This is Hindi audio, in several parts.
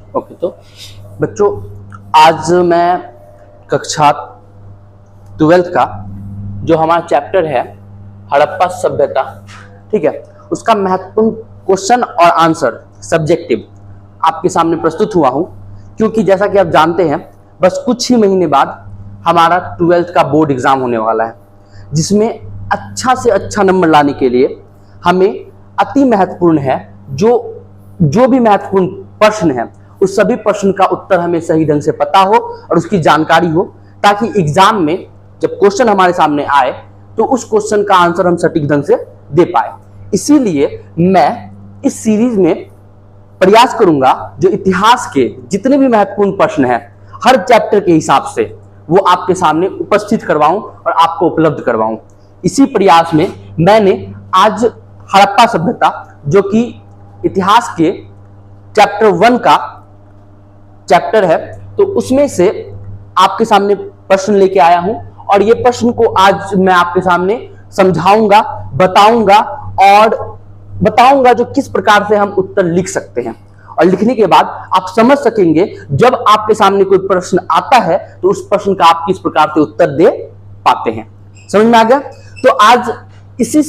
ओके, तो बच्चों आज मैं कक्षा 12th का जो हमारा चैप्टर है हड़प्पा सभ्यता, ठीक है, उसका महत्वपूर्ण क्वेश्चन और आंसर सब्जेक्टिव आपके सामने प्रस्तुत हुआ हूं, क्योंकि जैसा कि आप जानते हैं बस कुछ ही महीने बाद हमारा 12th का बोर्ड एग्जाम होने वाला है, जिसमें अच्छा से अच्छा नंबर लाने के लिए हमें अति महत्वपूर्ण है जो भी महत्वपूर्ण प्रश्न है उस सभी प्रश्न का उत्तर हमें सही ढंग से पता हो और उसकी जानकारी हो, ताकि एग्जाम में जब क्वेश्चन हमारे सामने आए तो उस क्वेश्चन का आंसर हम सटीक ढंग से दे पाए। इसीलिए मैं इस सीरीज में प्रयास करूंगा जो इतिहास के जितने भी महत्वपूर्ण प्रश्न हैं हर चैप्टर के हिसाब से वो आपके सामने उपस्थित करवाऊं और आपको उपलब्ध करवाऊं। इसी प्रयास में मैंने आज हड़प्पा सभ्यता जो कि इतिहास के चैप्टर 1 का चैप्टर है, तो उसमें से आपके सामने प्रश्न लेके आया हूं और ये प्रश्न को आज मैं आपके सामने समझाऊंगा, बताऊंगा जो किस प्रकार से हम उत्तर लिख सकते हैं। और लिखने के बाद आप समझ सकेंगे जब आपके सामने कोई प्रश्न आता है तो उस प्रश्न का आप किस प्रकार से उत्तर दे पाते हैं। समझ में आ गया? तो आज इसी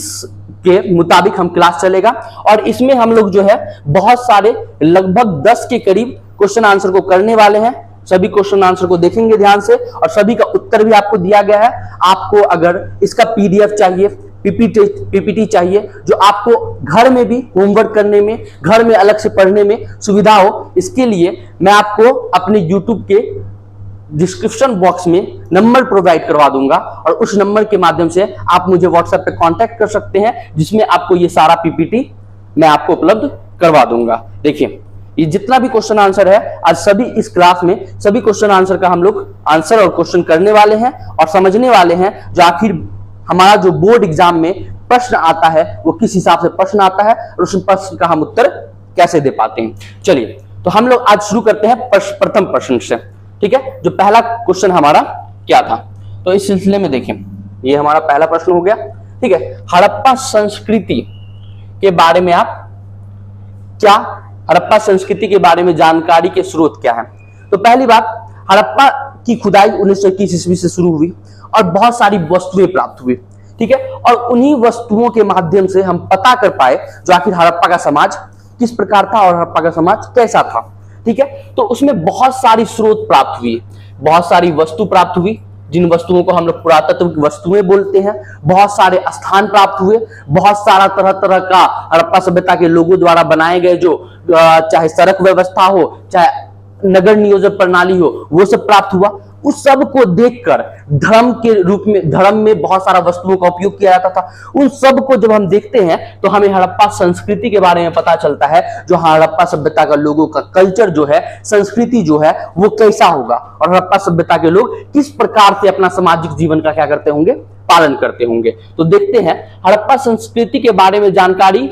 के मुताबिक हम क्लास चलेगा और इसमें हम लोग जो है बहुत सारे लगभग 10 के करीब क्वेश्चन आंसर को करने वाले हैं। सभी क्वेश्चन आंसर को देखेंगे ध्यान से और सभी का उत्तर भी आपको दिया गया है। आपको अगर इसका पीडीएफ चाहिए, पीपीटी चाहिए, जो आपको घर में भी होमवर्क करने में, घर में अलग से पढ़ने में सुविधा हो, इसके लिए मैं आपको अपने यूट्यूब के डिस्क्रिप्शन बॉक्स में नंबर प्रोवाइड करवा दूंगा और उस नंबर के माध्यम से आप मुझे व्हाट्सएप पे कांटेक्ट कर सकते हैं, जिसमें आपको ये सारा पीपीटी मैं आपको उपलब्ध करवा दूंगा। देखिए, ये जितना भी क्वेश्चन आंसर है आज सभी इस क्लास में सभी क्वेश्चन आंसर का हम लोग आंसर और क्वेश्चन करने वाले हैं और समझने वाले हैं जो आखिर हमारा जो बोर्ड एग्जाम में प्रश्न आता है वो किस हिसाब से प्रश्न आता है और उस प्रश्न का हम उत्तर कैसे दे पाते हैं। चलिए, तो हम लोग आज शुरू करते हैं प्रथम प्रश्न से, ठीक है। जो पहला क्वेश्चन हमारा क्या था, तो इस सिलसिले में देखें, ये हमारा पहला प्रश्न हो गया, ठीक है। हड़प्पा संस्कृति के बारे में आप क्या, हड़प्पा संस्कृति के बारे में जानकारी के स्रोत क्या है? तो पहली बात, हड़प्पा की खुदाई 1921 ईस्वी से शुरू हुई और बहुत सारी वस्तुएं प्राप्त हुई, ठीक है। और उन्हीं वस्तुओं के माध्यम से हम पता कर पाए जो आखिर हड़प्पा का समाज किस प्रकार था और हड़प्पा का समाज कैसा था, ठीक है। तो उसमें बहुत सारी स्रोत प्राप्त हुई, बहुत सारी वस्तु प्राप्त हुई, जिन वस्तुओं को हम लोग पुरातत्व की वस्तुएं बोलते हैं। बहुत सारे स्थान प्राप्त हुए, बहुत सारा तरह तरह का हड़प्पा सभ्यता के लोगों द्वारा बनाए गए जो चाहे सड़क व्यवस्था हो, चाहे नगर नियोजन प्रणाली हो, वो सब प्राप्त हुआ। उस सब को देखकर धर्म के रूप में, धर्म में बहुत सारा वस्तुओं का उपयोग किया जाता था। उन सब को जब हम देखते हैं तो हमें हड़प्पा संस्कृति के बारे में पता चलता है, जो हड़प्पा सभ्यता का लोगों का कल्चर जो है, संस्कृति जो है, वो कैसा होगा और हड़प्पा सभ्यता के लोग किस प्रकार से अपना सामाजिक जीवन का क्या करते होंगे, पालन करते होंगे। तो देखते हैं, हड़प्पा संस्कृति के बारे में जानकारी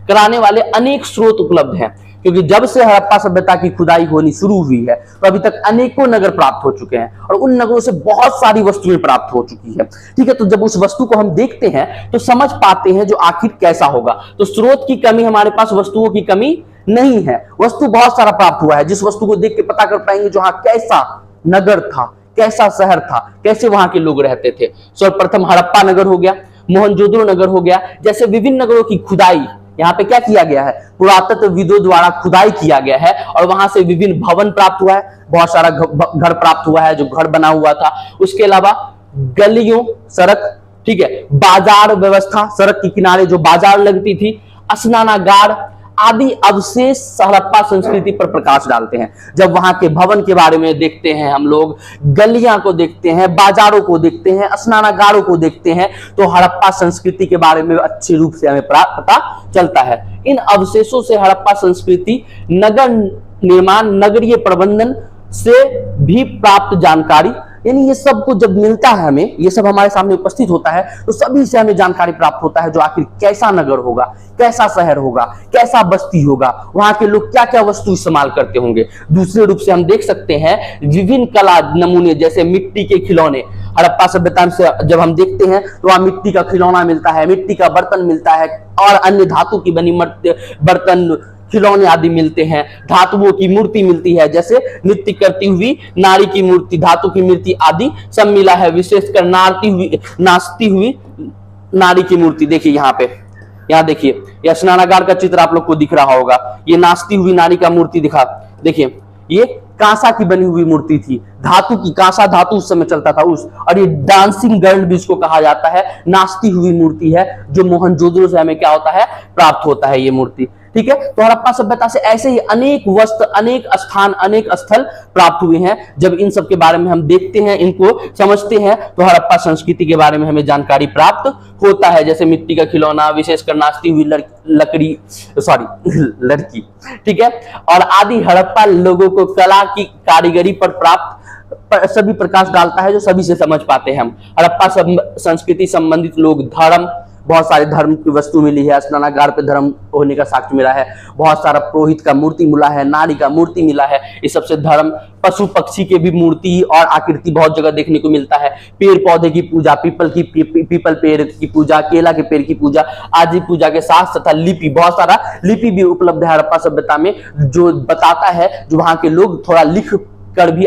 कराने वाले अनेक स्रोत उपलब्ध हैं, क्योंकि जब से हड़प्पा सभ्यता की खुदाई होनी शुरू हुई है तो अभी तक अनेकों नगर प्राप्त हो चुके हैं और उन नगरों से बहुत सारी वस्तुएं प्राप्त हो चुकी है, ठीक है। तो जब उस वस्तु को हम देखते हैं तो समझ पाते हैं जो आखिर कैसा होगा। तो स्रोत की कमी, हमारे पास वस्तुओं की कमी नहीं है, वस्तु बहुत सारा प्राप्त हुआ है, जिस वस्तु को देख के पता कर पाएंगे जो हाँ कैसा नगर था, कैसा शहर था, कैसे वहां के लोग रहते थे। सर्वप्रथम हड़प्पा नगर हो गया, मोहनजोदड़ो नगर हो गया, जैसे विभिन्न नगरों की खुदाई यहाँ पे क्या किया गया है, पुरातत्वविदों द्वारा खुदाई किया गया है और वहां से विभिन्न भवन प्राप्त हुआ है, बहुत सारा घर प्राप्त हुआ है जो घर बना हुआ था। उसके अलावा गलियों, सड़क, ठीक है, बाजार व्यवस्था, सड़क के किनारे जो बाजार लगती थी, स्नानागार आदि अवशेष हड़प्पा संस्कृति पर प्रकाश डालते हैं। जब वहां के भवन के बारे में देखते हैं, हम लोग गलियां को देखते हैं, बाजारों को देखते हैं, स्नानागारों को देखते हैं, तो हड़प्पा संस्कृति के बारे में अच्छे रूप से हमें पता चलता है। इन अवशेषों से हड़प्पा संस्कृति, नगर निर्माण, नगरीय प्रबंधन से भी प्राप्त जानकारी, यानी ये सब को जब मिलता है हमें, ये सब हमारे सामने उपस्थित होता है तो सभी से हमें जानकारी प्राप्त होता है जो आखिर कैसा नगर होगा, कैसा शहर होगा, कैसा बस्ती होगा, वहां के लोग क्या क्या वस्तु इस्तेमाल करते होंगे। दूसरे रूप से हम देख सकते हैं विभिन्न कला नमूने, जैसे मिट्टी के खिलौने। हड़प्पा सभ्यता से जब हम देखते हैं तो वहां मिट्टी का खिलौना मिलता है, मिट्टी का बर्तन मिलता है और अन्य धातु की बनी बर्तन, खिलौने आदि मिलते हैं, धातुओं की मूर्ति मिलती है, जैसे नृत्य करती हुई नारी की मूर्ति, धातु की मूर्ति आदि सब मिला है। विशेषकर नाचती हुई नारी की मूर्ति देखिए यहाँ पे, यहाँ देखिए यह स्नानागार का चित्र आप लोग को दिख रहा होगा, ये नाचती हुई नारी का मूर्ति दिखा, देखिए ये कांसा की बनी हुई मूर्ति थी, धातु की, कांसा धातु उस समय चलता था और ये डांसिंग गर्ल भी इसको कहा जाता है, नाचती हुई मूर्ति है जो मोहनजोदड़ो से हमें क्या होता है, प्राप्त होता है ये मूर्ति। ठीक है, तो हड़प्पा सभ्यता से ऐसे ही अनेक वस्त्र, अनेक स्थान, अनेक स्थल प्राप्त हुए हैं। जब इन सब के बारे में हम देखते हैं, इनको समझते हैं, तो हड़प्पा संस्कृति के बारे में हमें जानकारी प्राप्त होता है। जैसे मिट्टी का खिलौना, विशेषकर नाचती हुई लड़की, ठीक है, और आदि हड़प्पा लोगों को कला की कारीगरी पर सभी प्रकाश डालता है, जो सभी से समझ पाते हैं हम। हड़प्पा संस्कृति संबंधित लोग, धर्म, बहुत सारे धर्म की वस्तु मिली है, स्नानागार पे धर्म होने का साक्ष्य मिला है, बहुत सारा पुरोहित का मूर्ति मिला है, नारी का मूर्ति मिला है, इस सबसे धर्म, पशु पक्षी के भी मूर्ति और आकृति बहुत जगह देखने को मिलता है, पेड़ पौधे की पूजा, पीपल पेड़ की पूजा, केला के पेड़ की पूजा आदि पूजा के साथ तथा लिपि, बहुत सारा लिपि भी उपलब्ध है हड़प्पा सभ्यता में, जो बताता है, जो वहां के लोग थोड़ा लिख कर भी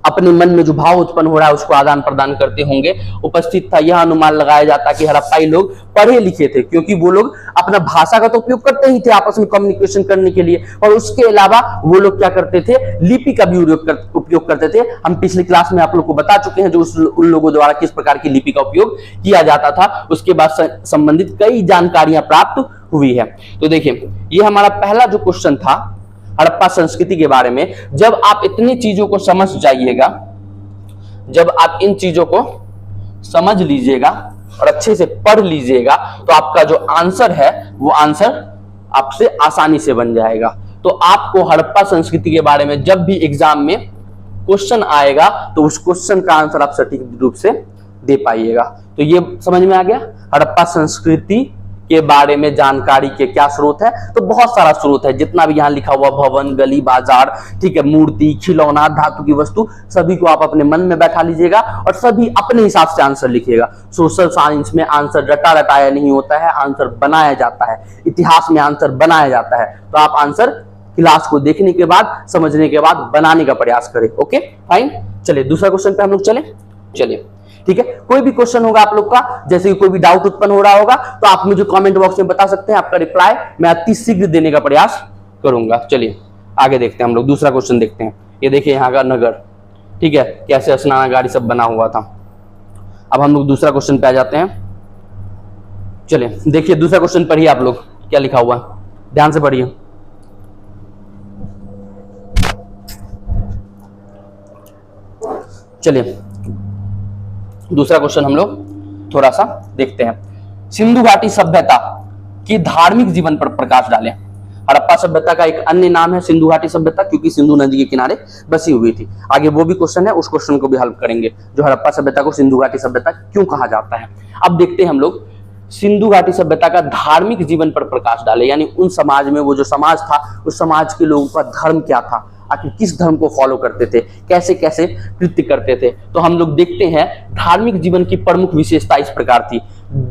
अपने मन में जो भाव उत्पन्न हो रहा है उसको आदान प्रदान करते होंगे, उपस्थित था। यह अनुमान लगाया जाता कि हड़प्पाई लोग पढ़े लिखे थे, क्योंकि वो लोग अपना भाषा का तो उपयोग करते ही थे आपस में कम्युनिकेशन करने के लिए, और उसके अलावा वो लोग क्या करते थे, लिपि का भी उपयोग करते थे। हम पिछली क्लास में आप लोग को बता चुके हैं जो उन लोगों द्वारा किस प्रकार की लिपि का उपयोग किया जाता था, उसके बाद संबंधित कई जानकारियां प्राप्त हुई है। तो देखिए, ये हमारा पहला जो क्वेश्चन था हड़प्पा संस्कृति के बारे में। जब आप इतनी चीजों को समझ जाइएगा, जब आप इन चीजों को समझ लीजिएगा और अच्छे से पढ़ लीजिएगा, तो आपका जो आंसर है वो आंसर आपसे आसानी से बन जाएगा। तो आपको हड़प्पा संस्कृति के बारे में जब भी एग्जाम में क्वेश्चन आएगा, तो उस क्वेश्चन का आंसर आप सटीक रूप से दे पाइएगा। तो ये समझ में आ गया हड़प्पा संस्कृति के बारे में जानकारी के क्या स्रोत है। तो बहुत सारा स्रोत है, जितना भी यहाँ लिखा हुआ, भवन, गली, बाजार, ठीक है, मूर्ति, खिलौना, धातु की वस्तु, सभी को आप अपने मन में बैठा लीजिएगा और सभी अपने हिसाब से आंसर लिखिएगा। सोशल साइंस में आंसर रटा रटाया नहीं होता है, आंसर बनाया जाता है। इतिहास में आंसर बनाया जाता है। तो आप आंसर क्लास को देखने के बाद, समझने के बाद बनाने का प्रयास करें। ओके फाइन, चलिए दूसरा क्वेश्चन पे हम लोग चलिए ठीक है। कोई भी क्वेश्चन होगा आप लोग का, जैसे कि कोई भी डाउट उत्पन्न हो रहा होगा, तो आप मुझे कमेंट बॉक्स में बता सकते हैं। आपका रिप्लाई मैं अति शीघ्र देने का प्रयास करूंगा। चलिए आगे देखते हैं हम लोग, दूसरा क्वेश्चन देखते हैं। ये देखिए यहाँ का नगर, ठीक है, कैसे स्नानागार सब बना हुआ था। अब हम लोग दूसरा क्वेश्चन पे आ जाते हैं। चलिए देखिए दूसरा क्वेश्चन पढ़िए आप लोग, क्या लिखा हुआ है, ध्यान से पढ़िए। चलिए दूसरा क्वेश्चन हम लोग थोड़ा सा देखते हैं। सिंधु घाटी सभ्यता की धार्मिक जीवन पर प्रकाश डालें। हड़प्पा सभ्यता का एक अन्य नाम है सिंधु घाटी सभ्यता, क्योंकि सिंधु नदी के किनारे बसी हुई थी। आगे वो भी क्वेश्चन है, उस क्वेश्चन को भी हल करेंगे, जो हड़प्पा सभ्यता को सिंधु घाटी सभ्यता क्यों कहा जाता है। अब देखते हैं हम लोग, सिंधु घाटी सभ्यता का धार्मिक जीवन पर प्रकाश डाले, यानी उन समाज में, वो जो समाज था, उस समाज के लोगों का धर्म क्या था, आखिर किस धर्म को फॉलो करते थे, कैसे कैसे कृत्य करते थे। तो हम लोग देखते हैं धार्मिक जीवन की प्रमुख विशेषता इस प्रकार थी।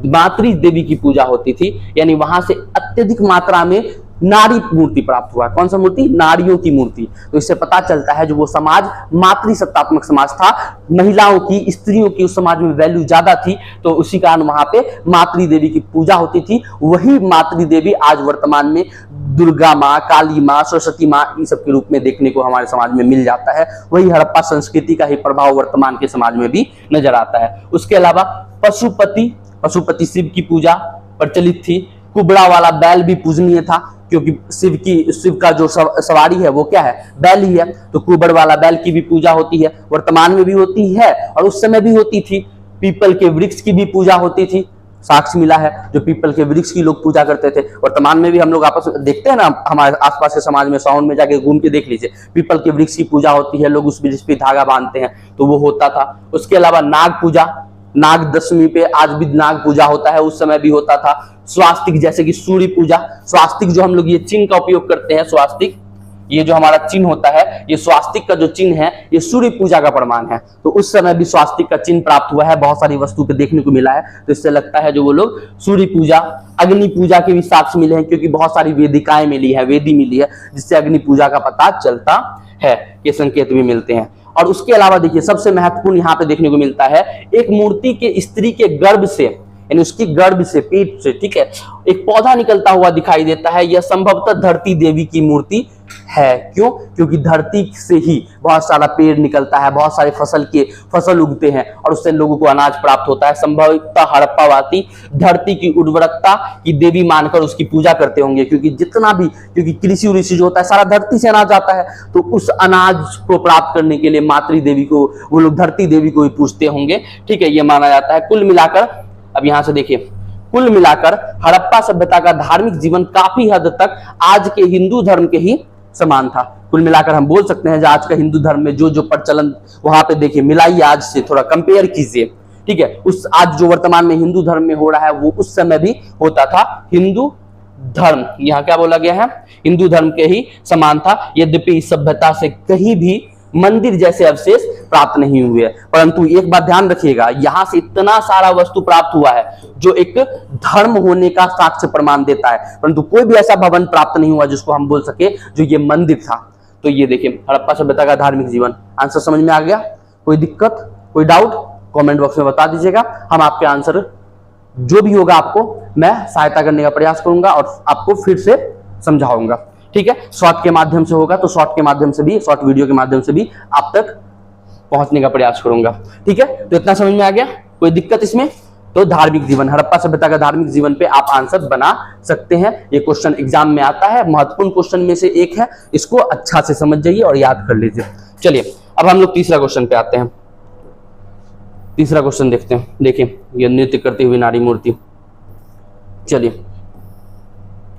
मातृ देवी की पूजा होती थी, यानी वहां से अत्यधिक मात्रा में नारी मूर्ति प्राप्त हुआ। कौन सा मूर्ति? नारियों की मूर्ति। तो इससे पता चलता है जो वो समाज मातृसत्तात्मक समाज था, महिलाओं की, स्त्रियों की उस समाज में वैल्यू ज्यादा थी, तो उसी कारण वहां पे मातृ देवी की पूजा होती थी। वही मातृ देवी आज वर्तमान में दुर्गा माँ, काली माँ, सरस्वती माँ, इन सब के रूप में देखने को हमारे समाज में मिल जाता है। वही हड़प्पा संस्कृति का ही प्रभाव वर्तमान के समाज में भी नजर आता है। उसके अलावा पशुपति शिव की पूजा प्रचलित थी। कुबड़ा वाला बैल भी पूजनीय था, क्योंकि शिव का जो सवारी है वो क्या है? बैल ही है। तो कुबड़ वाला बैल की भी पूजा होती है, वर्तमान में भी होती है और उस समय भी होती थी। पीपल के वृक्ष की भी पूजा होती थी, साक्ष्य मिला है, जो पीपल के वृक्ष की लोग पूजा करते थे। वर्तमान में भी हम लोग आपस में देखते हैं ना, हमारे आसपास के समाज में, सावन में जाके घूम के देख लीजिए, पीपल के वृक्ष की पूजा होती है, लोग उस वृक्ष पे धागा बांधते हैं, तो वो होता था। उसके अलावा नाग पूजा, नाग दशमी पे आज भी नाग पूजा होता है, उस समय भी होता था। स्वास्तिक, जैसे कि सूर्य पूजा, स्वास्तिक जो हम लोग ये चिन्ह का उपयोग करते हैं, स्वास्तिक ये जो हमारा चिन्ह होता है, ये स्वास्तिक का जो चिन्ह है, ये सूर्य पूजा का प्रमाण है। तो उस समय भी स्वास्तिक का चिन्ह प्राप्त हुआ है, बहुत सारी वस्तु पे देखने को मिला है। तो इससे लगता है जो वो लोग सूर्य पूजा, अग्नि पूजा के भी साक्ष्य मिले हैं, क्योंकि बहुत सारी वेदिकाएं मिली है, वेदी मिली है, जिससे अग्नि पूजा का पता चलता है, ये संकेत भी मिलते हैं। और उसके अलावा देखिए सबसे महत्वपूर्ण यहाँ पे देखने को मिलता है, एक मूर्ति के स्त्री के गर्भ से, यानी उसकी गर्भ से, पेट से, ठीक है, एक पौधा निकलता हुआ दिखाई देता है। यह संभवतः धरती देवी की मूर्ति है। क्यों? क्योंकि धरती से ही बहुत सारा पेड़ निकलता है, बहुत सारे फसल उगते हैं और उससे लोगों को अनाज प्राप्त होता है। संभवतः हड़प्पावासी धरती की उर्वरकता की देवी मानकर उसकी पूजा करते होंगे, क्योंकि कृषि उऋषि जो होता है सारा धरती से अनाज आता है। तो उस अनाज को प्राप्त करने के लिए मातृ देवी को वो लोग धरती देवी को ही पूजते होंगे, ठीक है, ये माना जाता है। कुल मिलाकर, अब यहां से देखिए, कुल मिलाकर हड़प्पा सभ्यता का धार्मिक जीवन काफी हद तक आज के हिंदू धर्म के ही समान था। कुल मिलाकर हम बोल सकते हैं जो आज का हिंदू धर्म में जो जो प्रचलन वहां पे देखिए मिलाइए, आज से थोड़ा कंपेयर कीजिए, ठीक है। उस आज जो वर्तमान में हिंदू धर्म में हो रहा है वो उस समय भी होता था। हिंदू धर्म, यहाँ क्या बोला गया है, हिंदू धर्म के ही समान था। यद्यपि इस सभ्यता से कहीं भी मंदिर जैसे अवशेष प्राप्त नहीं हुए, परंतु एक बात ध्यान रखिएगा, यहां से इतना सारा वस्तु प्राप्त हुआ है जो एक धर्म होने का साक्ष्य प्रमाण देता है, परंतु कोई भी ऐसा भवन प्राप्त नहीं हुआ जिसको हम बोल सके जो ये मंदिर था। तो ये देखिए हड़प्पा सभ्यता का धार्मिक जीवन। आंसर समझ में आ गया? कोई दिक्कत, कोई डाउट कमेंट बॉक्स में बता दीजिएगा। हम आपके आंसर जो भी होगा आपको मैं सहायता करने का प्रयास करूंगा और आपको फिर से समझाऊंगा, ठीक है। शॉर्ट के माध्यम से होगा तो शॉर्ट के माध्यम से भी, शॉर्ट वीडियो के माध्यम से भी आप तक पहुंचने का प्रयास करूंगा, ठीक है। तो इतना समझ में आ गया? कोई दिक्कत इसमें? तो धार्मिक जीवन, हड़प्पा सभ्यता का धार्मिक जीवन पे आप आंसर बना सकते हैं। ये क्वेश्चन एग्जाम में आता है, महत्वपूर्ण क्वेश्चन में से एक है, इसको अच्छा से समझ जाइए और याद कर लीजिए। चलिए अब हम लोग तीसरा क्वेश्चन पे आते हैं। तीसरा क्वेश्चन देखते हैं। देखिए ये नृत्य करती हुई नारी मूर्ति। चलिए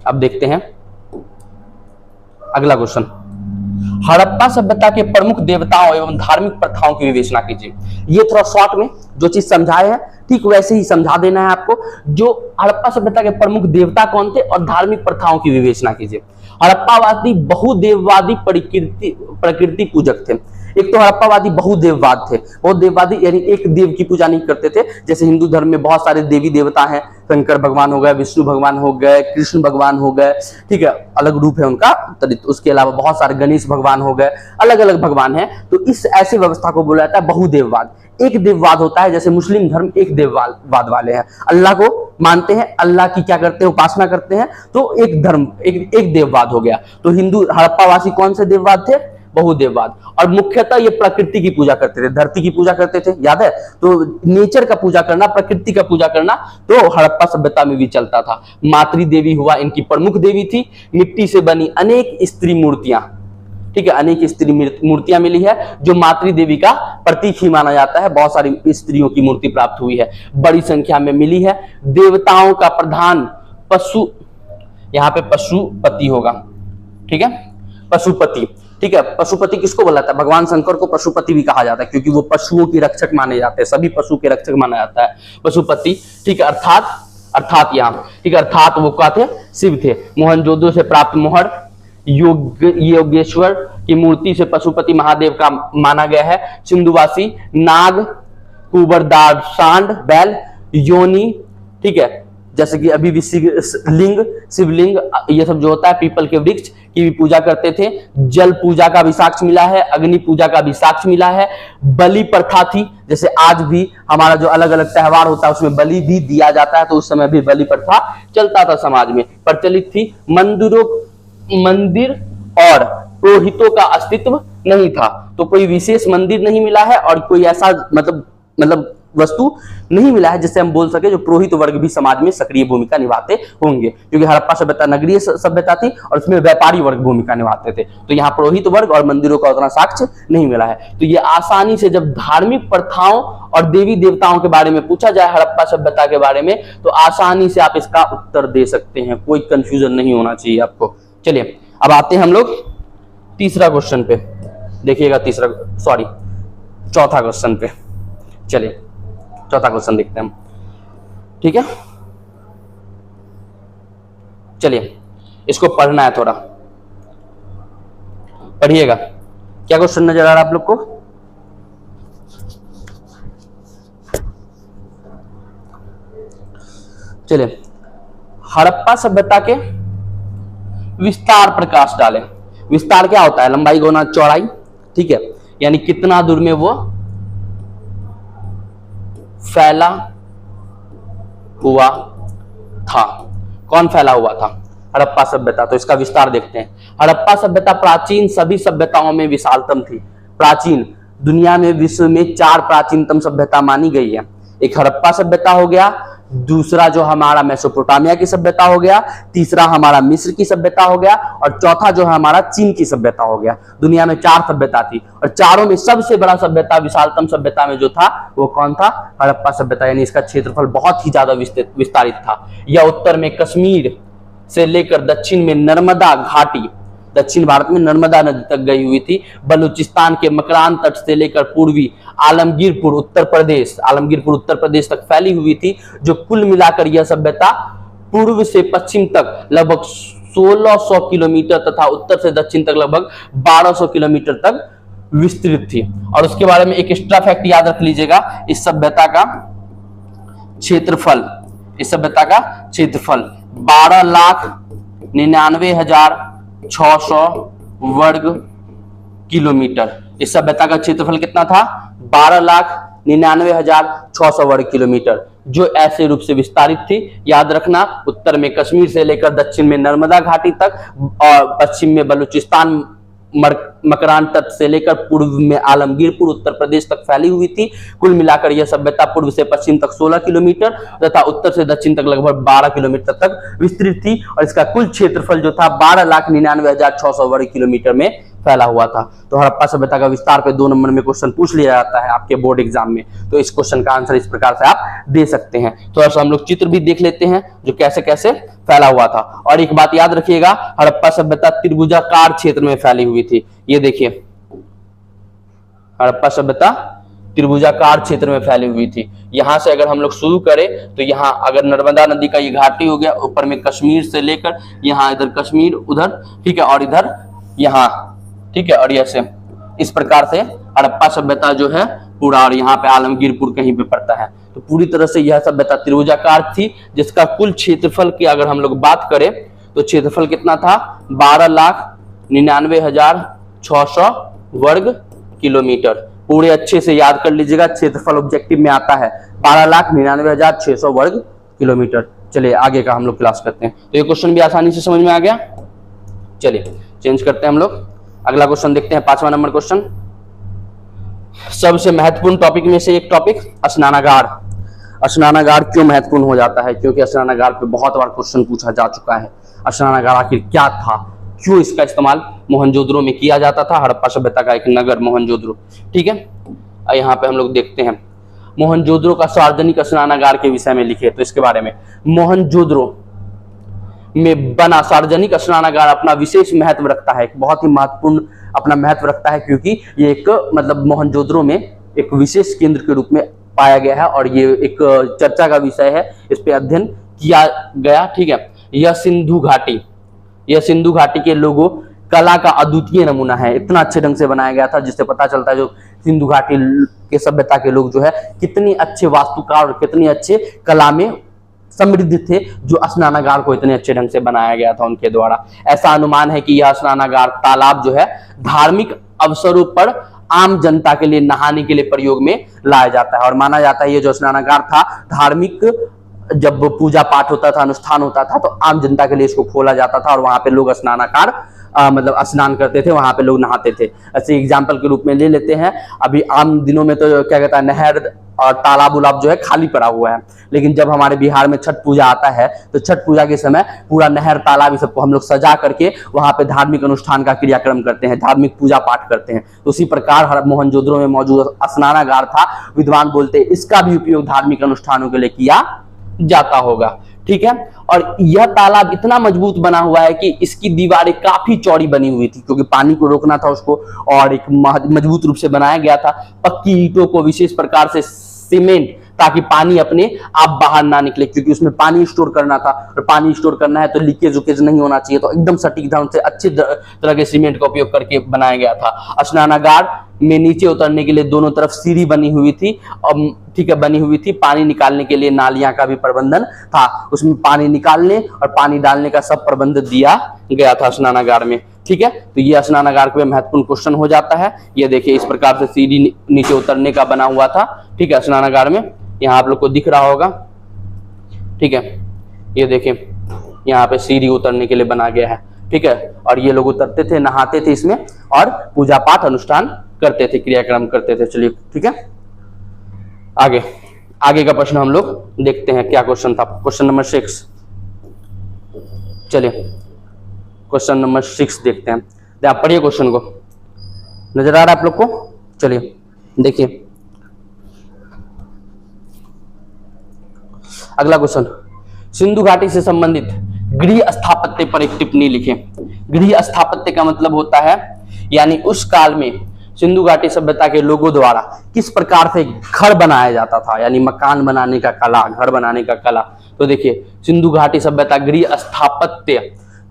अब देखते हैं अगला क्वेश्चन। हड़प्पा सभ्यता के प्रमुख देवताओं एवं धार्मिक प्रथाओं की विवेचना कीजिए। ये थोड़ा शॉर्ट में जो चीज समझाए हैं ठीक वैसे ही समझा देना है आपको। जो हड़प्पा सभ्यता के प्रमुख देवता कौन थे और धार्मिक प्रथाओं की विवेचना कीजिए। हड़प्पावादी बहुदेववादी प्रकृति पूजक थे। एक तो हड़प्पावादी बहुदेववाद थे। बहुदेववादी यानी एक देव की पूजा नहीं करते थे। जैसे हिंदू धर्म में बहुत सारे देवी देवता हैं, शंकर भगवान हो गए, विष्णु भगवान हो गए, कृष्ण भगवान हो गए, ठीक है, अलग रूप है उनका। उसके अलावा बहुत सारे गणेश भगवान हो गए, अलग अलग भगवान हैं। तो इस ऐसी व्यवस्था को बोला जाता है बहुदेववाद। एक देववाद होता है, जैसे मुस्लिम धर्म एक देववाद वाले हैं, अल्लाह को मानते हैं, अल्लाह की क्या करते हैं, उपासना करते हैं, तो एक धर्म एक देववाद हो गया। तो हिंदू हड़प्पावासी कौन से देववाद थे? बहुदेववाद। और मुख्यतः ये प्रकृति की पूजा करते थे, धरती की पूजा करते थे, याद है? तो नेचर का पूजा करना, प्रकृति का पूजा करना तो हड़प्पा सभ्यता में भी चलता था। मातृ देवी हुआ इनकी प्रमुख देवी थी। मिट्टी से बनी अनेक स्त्री मूर्तियां, ठीक है, अनेक स्त्री मूर्तियां मिली है जो मातृ देवी का प्रतीक ही माना जाता है। बहुत सारी स्त्रियों की मूर्ति प्राप्त हुई है, बड़ी संख्या में मिली है। देवताओं का प्रधान पशु, यहाँ पे पशुपति होगा, ठीक है, पशुपति, ठीक है। पशुपति किसको बोला जाता है? भगवान शंकर को पशुपति भी कहा जाता है, क्योंकि वो पशुओं की रक्षक माने जाते हैं, सभी पशु के रक्षक माना जाता है पशुपति, ठीक है। अर्थात यहाँ, ठीक है, अर्थात वो क्या थे? शिव थे। मोहनजोदड़ो से प्राप्त मोहर योगेश्वर की मूर्ति से पशुपति महादेव का माना गया है। सिंधुवासी नाग, कुबरदार सांड, बैल, योनि, ठीक है, जैसे कि अभी भी शिवलिंग ये सब जो होता है, पीपल के वृक्ष की भी पूजा करते थे। जल पूजा का भी साक्ष्य मिला है, अग्नि पूजा का भी साक्ष्य मिला है। बलि प्रथा थी, जैसे आज भी हमारा जो अलग अलग त्योहार होता है उसमें बलि भी दिया जाता है, तो उस समय भी बलि प्रथा चलता था, समाज में प्रचलित थी। मंदिर और पुरोहितों का अस्तित्व नहीं था, तो कोई विशेष मंदिर नहीं मिला है और कोई ऐसा मतलब वस्तु नहीं मिला है जिससे हम बोल सके जो पुरोहित वर्ग भी समाज में सक्रिय भूमिका निभाते होंगे, क्योंकि हड़प्पा सभ्यता नगरीय सभ्यता थी और उसमें व्यापारी वर्ग भूमिका निभाते थे। तो यहाँ पुरोहित वर्ग और मंदिरों का उतना साक्ष्य नहीं मिला है। तो ये आसानी से जब धार्मिक प्रथाओं और देवी देवताओं के बारे में पूछा जाए, हड़प्पा सभ्यता के बारे में, तो आसानी से आप इसका उत्तर दे सकते हैं, कोई कंफ्यूजन नहीं होना चाहिए आपको। चलिए अब आते हैं हम लोग तीसरा क्वेश्चन पे। देखिएगा चौथा क्वेश्चन पे। चलिए चौथा क्वेश्चन देखते हैं हम, ठीक है। चलिए इसको पढ़ना है थोड़ा। पढ़िएगा। क्या क्वेश्चन नजर आ रहा है आप लोग को? चलिए, हड़प्पा सभ्यता के विस्तार प्रकाश डालें। विस्तार क्या होता है? लंबाई गुना चौड़ाई, ठीक है, यानी कितना दूर में वो फैला हुआ था। कौन फैला हुआ था? हड़प्पा सभ्यता। तो इसका विस्तार देखते हैं। हड़प्पा सभ्यता प्राचीन सभी सभ्यताओं में विशालतम थी। प्राचीन दुनिया में विश्व में 4 प्राचीनतम सभ्यता मानी गई है। एक हड़प्पा सभ्यता हो गया, दूसरा जो हमारा मेसोपोटामिया की सभ्यता हो गया, तीसरा हमारा मिस्र की सभ्यता हो गया, और चौथा जो है हमारा चीन की सभ्यता हो गया। दुनिया में 4 सभ्यता थी, और चारों में सबसे बड़ा सभ्यता, विशालतम सभ्यता में जो था वो कौन था? हड़प्पा सभ्यता। यानी इसका क्षेत्रफल बहुत ही ज्यादा विस्तारित था। यह उत्तर में कश्मीर से लेकर दक्षिण में नर्मदा घाटी, दक्षिण भारत में नर्मदा नदी तक गई हुई थी। बलूचिस्तान के मकरान तट से लेकर पूर्वी आलमगीरपुर उत्तर प्रदेश तक फैली हुई थी। जो कुल मिलाकर यह सभ्यता पूर्व से पश्चिम तक लगभग 1600 किलोमीटर तथा उत्तर से दक्षिण तक लगभग 1200 किलोमीटर तक विस्तृत थी। और उसके बारे में एक एक्स्ट्रा फैक्ट याद रख लीजिएगा, इस सभ्यता का क्षेत्रफल 12,99,600 वर्ग किलोमीटर। इस सभ्यता का क्षेत्रफल कितना था? 12,99,600 वर्ग किलोमीटर, जो ऐसे रूप से विस्तारित थी। याद रखना, उत्तर में कश्मीर से लेकर दक्षिण में नर्मदा घाटी तक, और पश्चिम में बलूचिस्तान मकरान तट से लेकर पूर्व में आलमगीरपुर उत्तर प्रदेश तक फैली हुई थी। कुल मिलाकर यह सभ्यता पूर्व से पश्चिम तक 16 किलोमीटर तथा उत्तर से दक्षिण तक लगभग 12 किलोमीटर तक विस्तृत थी। और इसका कुल क्षेत्रफल जो था 12,99,600 वर्ग किलोमीटर में फैला हुआ था। तो हड़प्पा सभ्यता का विस्तार पे 2 नंबर में क्वेश्चन पूछ लिया जाता है आपके बोर्ड एग्जाम में। तो इस क्वेश्चन का आंसर इस प्रकार से आप दे सकते हैं। थोड़ा सा हम लोग चित्र भी देख लेते हैं जो कैसे कैसे फैला हुआ था। और एक बात याद रखिएगा, हड़प्पा सभ्यता त्रिभुजाकार क्षेत्र में फैली हुई थी। ये देखिए, हड़प्पा सभ्यता त्रिभुजाकार क्षेत्र में फैली हुई थी। यहां से अगर हम लोग शुरू करें तो यहाँ अगर नर्मदा नदी का ये घाटी हो गया, ऊपर में कश्मीर से लेकर यहाँ इधर कश्मीर उधर, ठीक है, और इधर यहाँ, ठीक है, और ऐसे इस प्रकार से हड़प्पा सभ्यता जो है पूरा, और यहाँ पे आलमगीरपुर कहीं पे पड़ता है। तो पूरी तरह से यह सभ्यता त्रिभुजाकार थी, जिसका कुल क्षेत्रफल की अगर हम लोग बात करें तो क्षेत्रफल कितना था? 12,99,600 वर्ग किलोमीटर। पूरे अच्छे से याद कर लीजिएगा, क्षेत्रफल ऑब्जेक्टिव में आता है 12,99,600 वर्ग किलोमीटर। चलिए आगे का हम लोग क्लास करते हैं। तो ये क्वेश्चन भी आसानी से समझ में आ गया। चलिए चेंज करते हैं हम लोग, अगला क्वेश्चन देखते हैं। 5वां नंबर क्वेश्चन, सबसे महत्वपूर्ण टॉपिक में से एक टॉपिक, स्नानागार। स्नानागार क्यों महत्वपूर्ण हो जाता है? क्योंकि स्नानागार पे बहुत बार क्वेश्चन पूछा जा चुका है। स्नानागार आखिर क्या था, क्यों इसका इस्तेमाल मोहनजोदड़ो में किया जाता था? हड़प्पा सभ्यता का एक नगर मोहनजोदड़ो, ठीक है। यहाँ पे हम लोग देखते हैं मोहनजोदड़ो का सार्वजनिक स्नानागार के विषय में लिखे। तो इसके बारे में, मोहनजोदड़ो में बना सार्वजनिक स्नानागार अपना विशेष महत्व रखता है, बहुत ही महत्वपूर्ण अपना महत्व रखता है, क्योंकि ये एक मतलब मोहनजोदड़ो में एक विशेष केंद्र के रूप में पाया गया है और ये एक चर्चा का विषय है, इस पे अध्ययन किया गया, ठीक है। यह सिंधु घाटी के लोगों कला का अद्वितीय नमूना है। इतना अच्छे ढंग से बनाया गया था जिससे पता चलता है जो सिंधु घाटी के सभ्यता के लोग जो है कितनी अच्छे वास्तुकार और कितनी अच्छे कला में समृद्ध थे, जो स्नानागार को इतने अच्छे ढंग से बनाया गया था उनके द्वारा। ऐसा अनुमान है कि यह स्नानागार तालाब जो है धार्मिक अवसरों पर आम जनता के लिए नहाने के लिए प्रयोग में लाया जाता है। और माना जाता है ये जो स्नानागार था धार्मिक, जब पूजा पाठ होता था, अनुष्ठान होता था, तो आम जनता के लिए इसको खोला जाता था और वहां पे लोग स्नानागार मतलब स्नान करते थे, वहां पे लोग नहाते थे। ऐसे एग्जाम्पल के रूप में ले लेते हैं, अभी आम दिनों में तो क्या कहता है नहर और तालाब उलाब जो है खाली पड़ा हुआ है, लेकिन जब हमारे बिहार में छठ पूजा आता है तो छठ पूजा के समय पूरा नहर तालाब ये सबको हम लोग सजा करके वहां पे धार्मिक अनुष्ठान का क्रियाक्रम करते हैं, धार्मिक पूजा पाठ करते हैं। तो उसी प्रकार मोहनजोदड़ो में मौजूद स्नानागार था। विद्वान बोलते हैं इसका भी उपयोग धार्मिक अनुष्ठानों के लिए किया जाता होगा, ठीक है। और यह तालाब इतना मजबूत बना हुआ है कि इसकी दीवारें काफी चौड़ी बनी हुई थी, क्योंकि पानी को रोकना था उसको, और एक मजबूत रूप से बनाया गया था। पक्की ईंटों को विशेष प्रकार से सीमेंट ताकि पानी अपने आप बाहर ना निकले, क्योंकि उसमें पानी स्टोर करना था और पानी स्टोर करना है तो लीकेज उकेज नहीं होना चाहिए। तो एकदम सटीक ढंग से अच्छी तरह के सीमेंट का उपयोग करके बनाया गया था। स्नानागार में नीचे उतरने के लिए दोनों तरफ सीढ़ी बनी हुई थी, ठीक है, बनी हुई थी। पानी निकालने के लिए नालियां का भी प्रबंधन था, उसमें पानी निकालने और पानी डालने का सब प्रबंध दिया गया था स्नानागार में। ठीक है, तो ये स्नानागार के महत्वपूर्ण क्वेश्चन हो जाता है। ये देखिए इस प्रकार से सीढ़ी नीचे उतरने का बना हुआ था, ठीक है, स्नानागार में। यहाँ आप लोग को दिख रहा होगा, ठीक है, ये देखिए यहाँ पे सीढ़ी उतरने के लिए बना गया है, ठीक है। और ये लोग उतरते थे, नहाते थे इसमें और पूजा पाठ अनुष्ठान करते थे, क्रियाक्रम करते थे। चलिए ठीक है, आगे का प्रश्न हम लोग देखते हैं क्या क्वेश्चन था। क्वेश्चन नंबर 6, चलिए क्वेश्चन नंबर 6 देखते हैं। आप पढ़िए क्वेश्चन को, नजर आ रहा है आप लोग को? चलिए देखिए अगला क्वेश्चन, सिंधु घाटी से संबंधित गृह स्थापत्य पर एक टिप्पणी लिखें। गृह स्थापत्य का मतलब होता है यानी उस काल में सिंधु घाटी सभ्यता के लोगों द्वारा किस प्रकार से घर बनाया जाता था, यानी मकान बनाने का कला, घर बनाने का कला। तो देखिए सिंधु घाटी सभ्यता गृह स्थापत्य,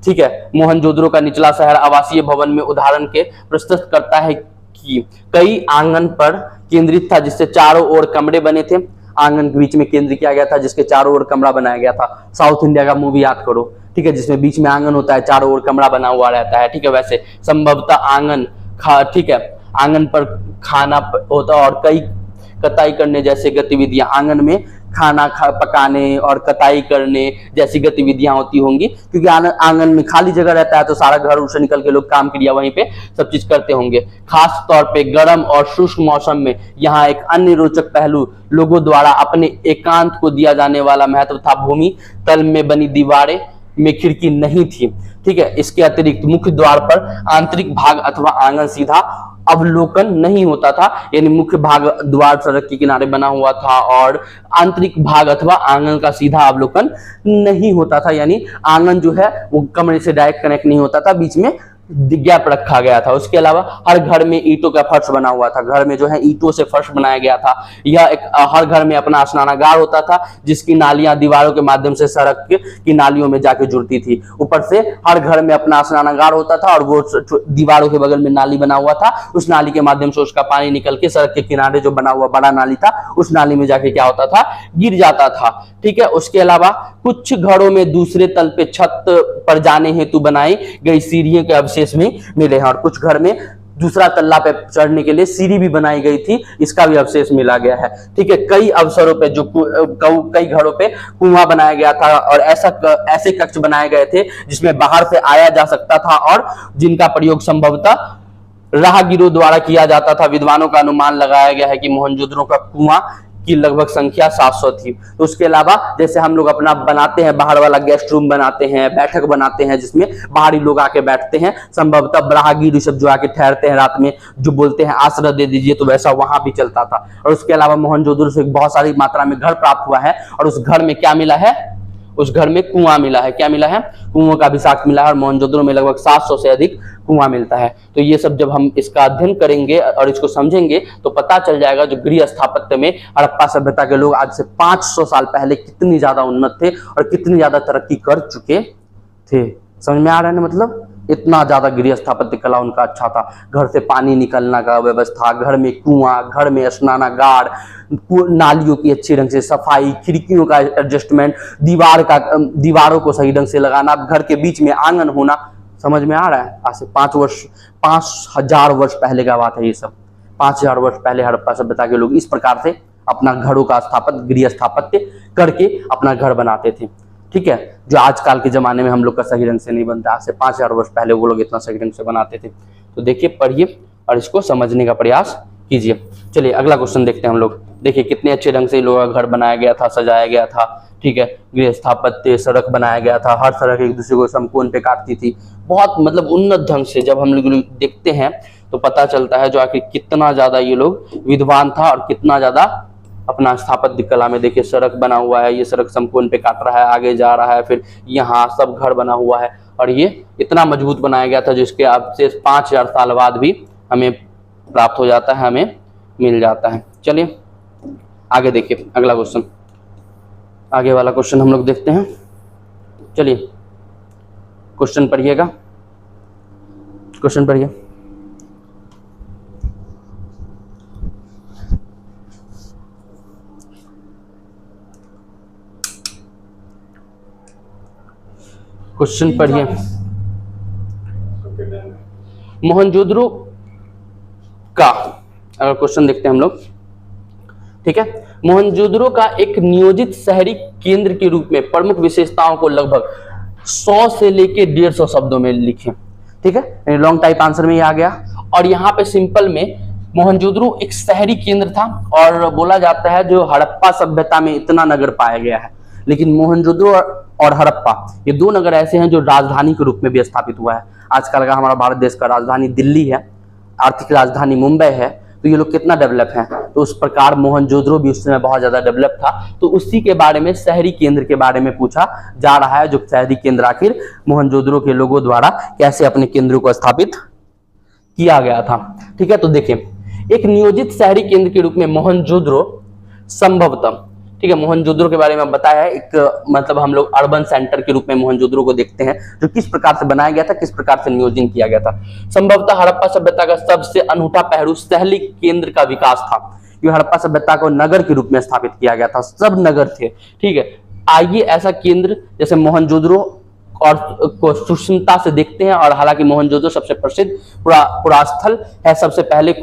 ठीक है, मोहनजोदड़ो का निचला शहर आवासीय भवन में उदाहरण के प्रस्तुत करता है कि कई आंगन पर केंद्रित था, जिससे चारों ओर कमरे बने थे। आंगन के बीच में केंद्र किया गया था, जिसके चारों ओर कमरा बनाया गया था। साउथ इंडिया का मूवी याद करो, ठीक है, जिसमें बीच में आंगन होता है, चारों ओर कमरा बना हुआ रहता है, ठीक है। वैसे संभवतः आंगन ठीक है, आंगन पर खाना होता और कई कताई करने जैसे गतिविधियां, आंगन में खाना पकाने और कताई करने जैसी गतिविधियां होती होंगी, क्योंकि आंगन में खाली जगह रहता है तो सारा घर उड़ से निकल के लोग काम क्रिया वहीं पे सब चीज करते होंगे। खास तौर पे गर्म और शुष्क मौसम में यहाँ एक अन्य रोचक पहलू लोगों द्वारा अपने एकांत को दिया जाने वाला महत्व था। भूमि तल में बनी दीवारें में खिड़की नहीं थी, ठीक है। इसके अतिरिक्त मुख्य द्वार पर आंतरिक भाग अथवा आंगन सीधा अवलोकन नहीं होता था, यानी मुख्य भाग द्वार सड़क के किनारे बना हुआ था और आंतरिक भाग अथवा आंगन का सीधा अवलोकन नहीं होता था, यानी आंगन जो है वो कमरे से डायरेक्ट कनेक्ट नहीं होता था, बीच में गैप रखा गया था। उसके अलावा हर घर में ईंटों का फर्श बना हुआ था, घर में जो है ईंटों से फर्श बनाया गया था। यह एक हर घर में अपना स्नानागार होता था, जिसकी नालियां दीवारों के माध्यम से सड़क की नालियों में जाके जुड़ती थी। ऊपर से हर घर में अपना स्नानागार होता था और वो दीवारों के बगल में नाली बना हुआ था, उस नाली के माध्यम से उसका पानी निकल के सड़क के किनारे जो बना हुआ बड़ा नाली था उस नाली में जाके क्या होता था, गिर जाता था, ठीक है। उसके अलावा कुछ घरों में दूसरे तल पे छत पर जाने हेतु बनाई गई सीढ़ियों के अवशेष भी मिले हैं और कुछ घर में दूसरा तल्ला पे चढ़ने के लिए सीढ़ी भी बनाई गई थी, इसका भी अवशेष मिला गया है, ठीक है। कई अवसरों पे जो कई घरों पे कुआं बनाया गया था और ऐसे कक्ष बनाए गए थे जिसमें बाहर से आया जा सकता था और जिनका प्रयोग संभवतः राहगीरों द्वारा किया जाता था। विद्वानों का अनुमान लगाया गया है कि मोहनजोदड़ो का कुआं की लगभग संख्या 700 थी। तो उसके अलावा जैसे हम लोग अपना बनाते हैं बाहर वाला गेस्ट रूम बनाते हैं, बैठक बनाते हैं जिसमें बाहरी लोग आके बैठते हैं, संभवतः राहगीर सब जो आके ठहरते हैं रात में, जो बोलते हैं आश्रय दे दीजिए, तो वैसा वहां भी चलता था। और उसके अलावा मोहनजोदड़ो से बहुत सारी मात्रा में घर प्राप्त हुआ है और उस घर में क्या मिला है, उस घर में कुआं मिला है। क्या मिला है? कुआं का भी साक्ष्य मिला है और मोहनजोदड़ो में लगभग 700 से अधिक कुआं मिलता है। तो ये सब जब हम इसका अध्ययन करेंगे और इसको समझेंगे तो पता चल जाएगा जो गृह स्थापत्य में हड़प्पा सभ्यता के लोग आज से 500 साल पहले कितनी ज्यादा उन्नत थे और कितनी ज्यादा तरक्की कर चुके थे। समझ में आ रहा है ना? मतलब इतना ज्यादा गृह स्थापत्य कला उनका अच्छा था। घर से पानी निकलना का व्यवस्था, घर में कुआं, घर में स्नानागार, नालियों की अच्छी ढंग से सफाई, खिड़कियों का एडजस्टमेंट, दीवारों को सही ढंग से लगाना, घर के बीच में आंगन होना। समझ में आ रहा है? आज से 5000 वर्ष पहले का बात है ये सब। 5000 वर्ष पहले हड़प्पा सभ्यता के लोग इस प्रकार से अपना घरों का गृह स्थापत्य करके अपना घर बनाते थे, ठीक है। जो आजकल के जमाने में हम लोग का सही ढंग से नहीं बनता, आज से 5000 वर्ष पहले वो लोग इतना सही ढंग से बनाते थे। तो देखिए, पढ़िए और इसको समझने का प्रयास कीजिए। चलिए अगला क्वेश्चन देखते हैं हम लोग। देखिए कितने अच्छे ढंग से लोगों का घर बनाया गया था, सजाया गया था, ठीक है। गृह स्थापत्य, सड़क बनाया गया था, हर सड़क एक दूसरे को समकोण पे काटती थी, बहुत मतलब उन्नत ढंग से। जब हम लोग देखते हैं तो पता चलता है जो आखिर कितना ज्यादा ये लोग विद्वान था और कितना ज्यादा अपना स्थापत्य कला में। देखिए सड़क बना हुआ है, ये सड़क समकोण पे काट रहा है, आगे जा रहा है, फिर यहाँ सब घर बना हुआ है और ये इतना मजबूत बनाया गया था जिसके अवशेष 5000 साल बाद भी हमें प्राप्त हो जाता है, हमें मिल जाता है। चलिए आगे देखिए अगला क्वेश्चन, आगे वाला क्वेश्चन हम लोग देखते हैं। चलिए क्वेश्चन पढ़िएगा, क्वेश्चन पढ़िए। क्वेश्चन पढ़िए। मोहनजोदड़ो का अगर क्वेश्चन देखते हैं हम लोग, ठीक है। मोहनजोदड़ो का एक नियोजित शहरी केंद्र के रूप में प्रमुख विशेषताओं को लगभग 100 से लेके 150 शब्दों में लिखें, ठीक है। लॉन्ग टाइप आंसर में ये आ गया। और यहाँ पे सिंपल में मोहनजोदड़ो एक शहरी केंद्र था और बोला जाता है जो हड़प्पा सभ्यता में इतना नगर पाया गया है, लेकिन मोहनजोदड़ो और हड़प्पा ये दो नगर ऐसे हैं जो राजधानी के रूप में भी स्थापित हुआ है। आजकल का हमारा भारत देश का राजधानी दिल्ली है, आर्थिक राजधानी मुंबई है, तो ये लोग कितना डेवलप हैं, तो उस प्रकार मोहनजोदड़ो भी उस समय बहुत ज्यादा डेवलप था। तो उसी के बारे में, शहरी केंद्र के बारे में पूछा जा रहा है, जो शहरी केंद्र आखिर मोहनजोदड़ो के लोगों द्वारा कैसे अपने केंद्रों को स्थापित किया गया था, ठीक है। तो देखिए, एक नियोजित शहरी केंद्र के रूप में मोहनजोदड़ो संभवतः, ठीक है, मोहनजोदड़ो के बारे में बताया है। एक मतलब हम लोग अर्बन सेंटर के रूप में मोहनजोदड़ो को देखते हैं, जो किस प्रकार से बनाया गया था, किस प्रकार से नियोजन किया गया था। संभवतः हड़प्पा सभ्यता का सबसे अनूठा पहलू शहरी केंद्र का विकास था, क्योंकि हड़प्पा सभ्यता को नगर के रूप में स्थापित किया गया था, सब नगर थे, ठीक है। आइए ऐसा केंद्र जैसे मोहनजोदड़ो और को सूक्ष्मता से देखते हैं। और हालांकि मोहनजोदड़ो सबसे प्रसिद्ध पुरास्थल है, सबसे पहले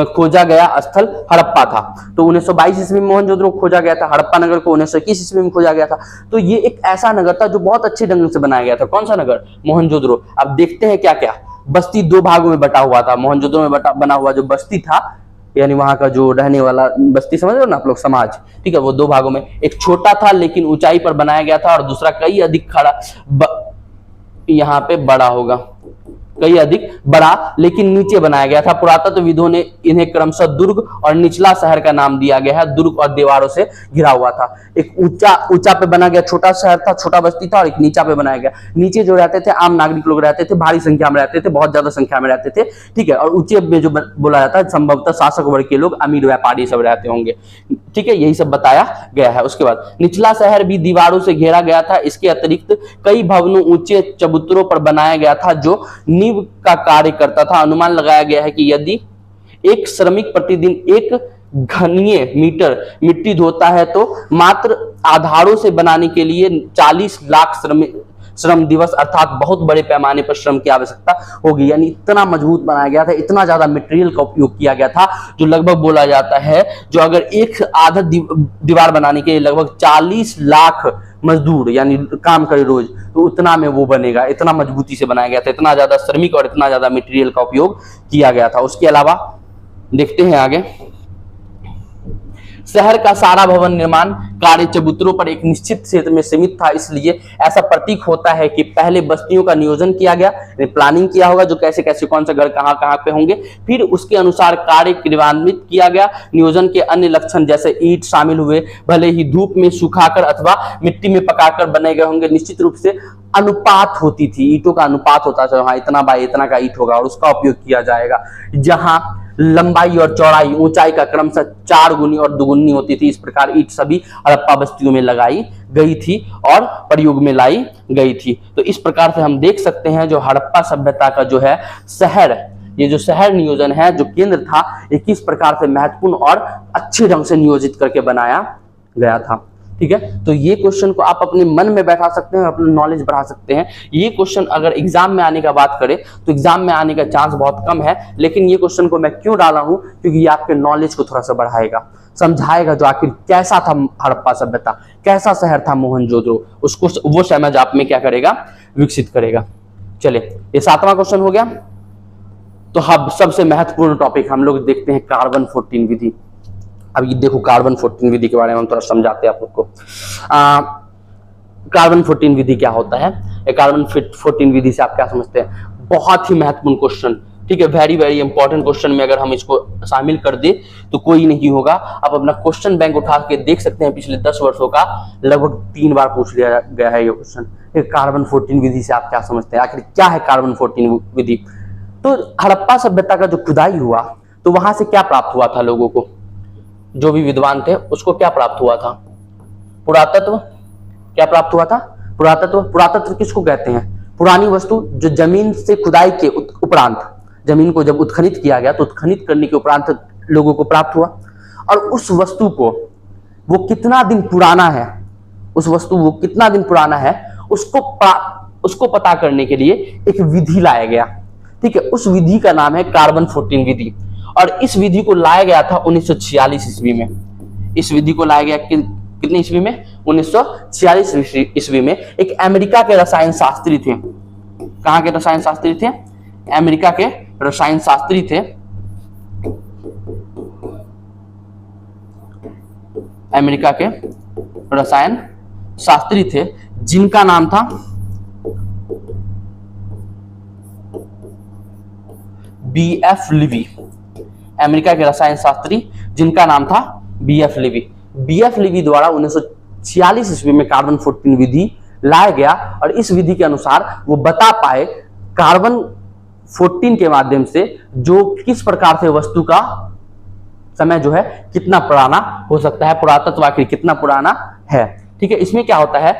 खोजा गया स्थल हड़प्पा था। तो 1922 ईस्वी में मोहनजोदड़ो खोजा गया था, हड़प्पा नगर को 1921 ईस्वी में खोजा गया था। तो ये एक ऐसा नगर था जो बहुत अच्छे ढंग से बनाया गया था। कौन सा नगर? मोहनजोदड़ो। अब देखते हैं क्या क्या। बस्ती दो भागों में बटा हुआ था। मोहनजोदड़ो में बना हुआ जो बस्ती था, यानी वहां का जो रहने वाला बस्ती, समझ रहे हो ना आप लोग, समाज, ठीक है, वो दो भागों में, एक छोटा था लेकिन ऊंचाई पर बनाया गया था, और दूसरा कई अधिक यहाँ पे बड़ा होगा, कई अधिक बड़ा लेकिन नीचे बनाया गया था। पुरातत्वविदों ने इन्हें क्रमशः दुर्ग और निचला शहर का नाम दिया गया है। दुर्ग और दीवारों से घिरा हुआ था। एक ऊंचा पे बना गया छोटा शहर था, छोटा बस्ती था, और एक नीचा पे बनाया गया। नीचे जो रहते थे आम नागरिक लोग रहते थे, भारी संख्या में रहते थे, बहुत ज्यादा संख्या में रहते थे, ठीक है। और ऊंचे में जो बोला जाता है संभवतः शासक वर्ग के लोग, अमीर व्यापारी सब रहते होंगे, ठीक है, यही सब बताया गया है। उसके बाद निचला शहर भी दीवारों से घेरा गया था। इसके अतिरिक्त कई भवनों ऊंचे चबूतरों पर बनाया गया था जो नींव का कार्य करता था। अनुमान लगाया गया है कि यदि एक श्रमिक प्रतिदिन 1 घनीय मीटर मिट्टी धोता है तो मात्र आधारों से बनाने के लिए 40 लाख श्रम दिवस अर्थात बहुत बड़े पैमाने पर श्रम की आवश्यकता होगी। यानी इतना मजबूत बनाया गया था, इतना ज्यादा मटेरियल का उपयोग किया गया था, जो लगभग बोला जाता है जो अगर एक आधा दीवार बनाने के लिए लगभग 40 लाख मजदूर यानी काम करे रोज, तो उतना में वो बनेगा। इतना मजबूती से बनाया गया था, इतना ज्यादा श्रमिक और इतना ज्यादा मटेरियल का उपयोग किया गया था। उसके अलावा देखते हैं आगे, शहर का सारा भवन निर्माण कार्य चबूतरों पर एक निश्चित क्षेत्र में सीमित था। इसलिए ऐसा प्रतीक होता है कि पहले बस्तियों का नियोजन किया गया, प्लानिंग किया होगा जो कैसे कैसे कौन सा घर कहाँ कहाँ पे होंगे, फिर उसके अनुसार कार्य क्रियान्वित किया गया। नियोजन के अन्य लक्षण जैसे ईंट शामिल हुए, भले ही धूप में सुखाकर अथवा मिट्टी में पकाकर बने गए होंगे। निश्चित रूप से अनुपात होती थी, ईंटों का अनुपात होता था, हाँ इतना बाय इतना का ईंट होगा और उसका उपयोग किया जाएगा। जहां लंबाई और चौड़ाई, ऊंचाई का क्रमशः 4 गुनी और 2 गुनी होती थी। इस प्रकार ईंट सभी हड़प्पा बस्तियों में लगाई गई थी और प्रयोग में लाई गई थी। तो इस प्रकार से हम देख सकते हैं जो हड़प्पा सभ्यता का जो है शहर, ये जो शहर नियोजन है, जो केंद्र था, ये किस प्रकार से महत्वपूर्ण और अच्छे ढंग से नियोजित करके बनाया गया था, ठीक है। तो ये क्वेश्चन को आप अपने मन में बैठा सकते हैं, अपना नॉलेज बढ़ा सकते हैं। ये क्वेश्चन अगर एग्जाम में आने का बात करें तो एग्जाम में आने का चांस बहुत कम है, लेकिन ये क्वेश्चन को मैं क्यों डाला हूं, क्योंकि ये आपके नॉलेज को थोड़ा सा बढ़ाएगा, समझाएगा जो आखिर कैसा था हड़प्पा सभ्यता, कैसा शहर था मोहनजोदड़ो, उसको वो समझ आप में क्या करेगा, विकसित करेगा। चलिए, ये 7वां क्वेश्चन हो गया। तो अब सबसे महत्वपूर्ण टॉपिक हम लोग देखते हैं, कार्बन 14 विधि। अब ये देखो, कार्बन 14 विधि के बारे में हम थोड़ा समझाते हैं आप लोग को। कार्बन 14 विधि क्या होता है, कार्बन 14 विधि से आप क्या समझते हैं? बहुत ही महत्वपूर्ण क्वेश्चन, ठीक है, वेरी वेरी इंपॉर्टेंट क्वेश्चन में अगर हम इसको शामिल कर दे तो कोई नहीं होगा। आप अपना क्वेश्चन बैंक उठा के देख सकते हैं, पिछले 10 वर्षों का लगभग 3 बार पूछ लिया गया है ये क्वेश्चन। कार्बन 14 विधि से आप क्या समझते हैं, आखिर क्या है कार्बन 14 विधि? तो हड़प्पा सभ्यता का जो खुदाई हुआ तो वहां से क्या प्राप्त हुआ था लोगों को? जो भी विद्वान थे उसको क्या प्राप्त हुआ था? पुरातत्व। क्या प्राप्त हुआ था? पुरातत्व। पुरातत्व किसको कहते हैं? पुरानी वस्तु जो जमीन से खुदाई के उपरांत, जमीन को जब उत्खनित किया गया तो उत्खनित करने के उपरांत लोगों को प्राप्त हुआ, और उस वस्तु को वो कितना दिन पुराना है, उस वस्तु वो कितना दिन पुराना है उसको पता करने के लिए एक विधि लाया गया। ठीक है, उस विधि का नाम है कार्बन 14 विधि, और इस विधि को लाया गया था 1946 ईस्वी में। इस विधि को लाया गया कितने ईस्वी में? 1946 ईस्वी में। एक अमेरिका के रसायन शास्त्री थे। कहां के रसायन शास्त्री थे? अमेरिका के रसायन शास्त्री थे। अमेरिका के रसायन शास्त्री थे जिनका नाम था B.F. लिवी। अमेरिका के रसायन शास्त्री जिनका नाम था B.F. लिवी। B.F. लिवी द्वारा 1946 ईस्वी में कार्बन 14 विधि लाया गया, और इस विधि के अनुसार वो बता पाए कार्बन 14 के माध्यम से जो किस प्रकार से वस्तु का समय जो है कितना पुराना हो सकता है, पुरातत्व आखिर कितना पुराना है। ठीक है, इसमें क्या होता है,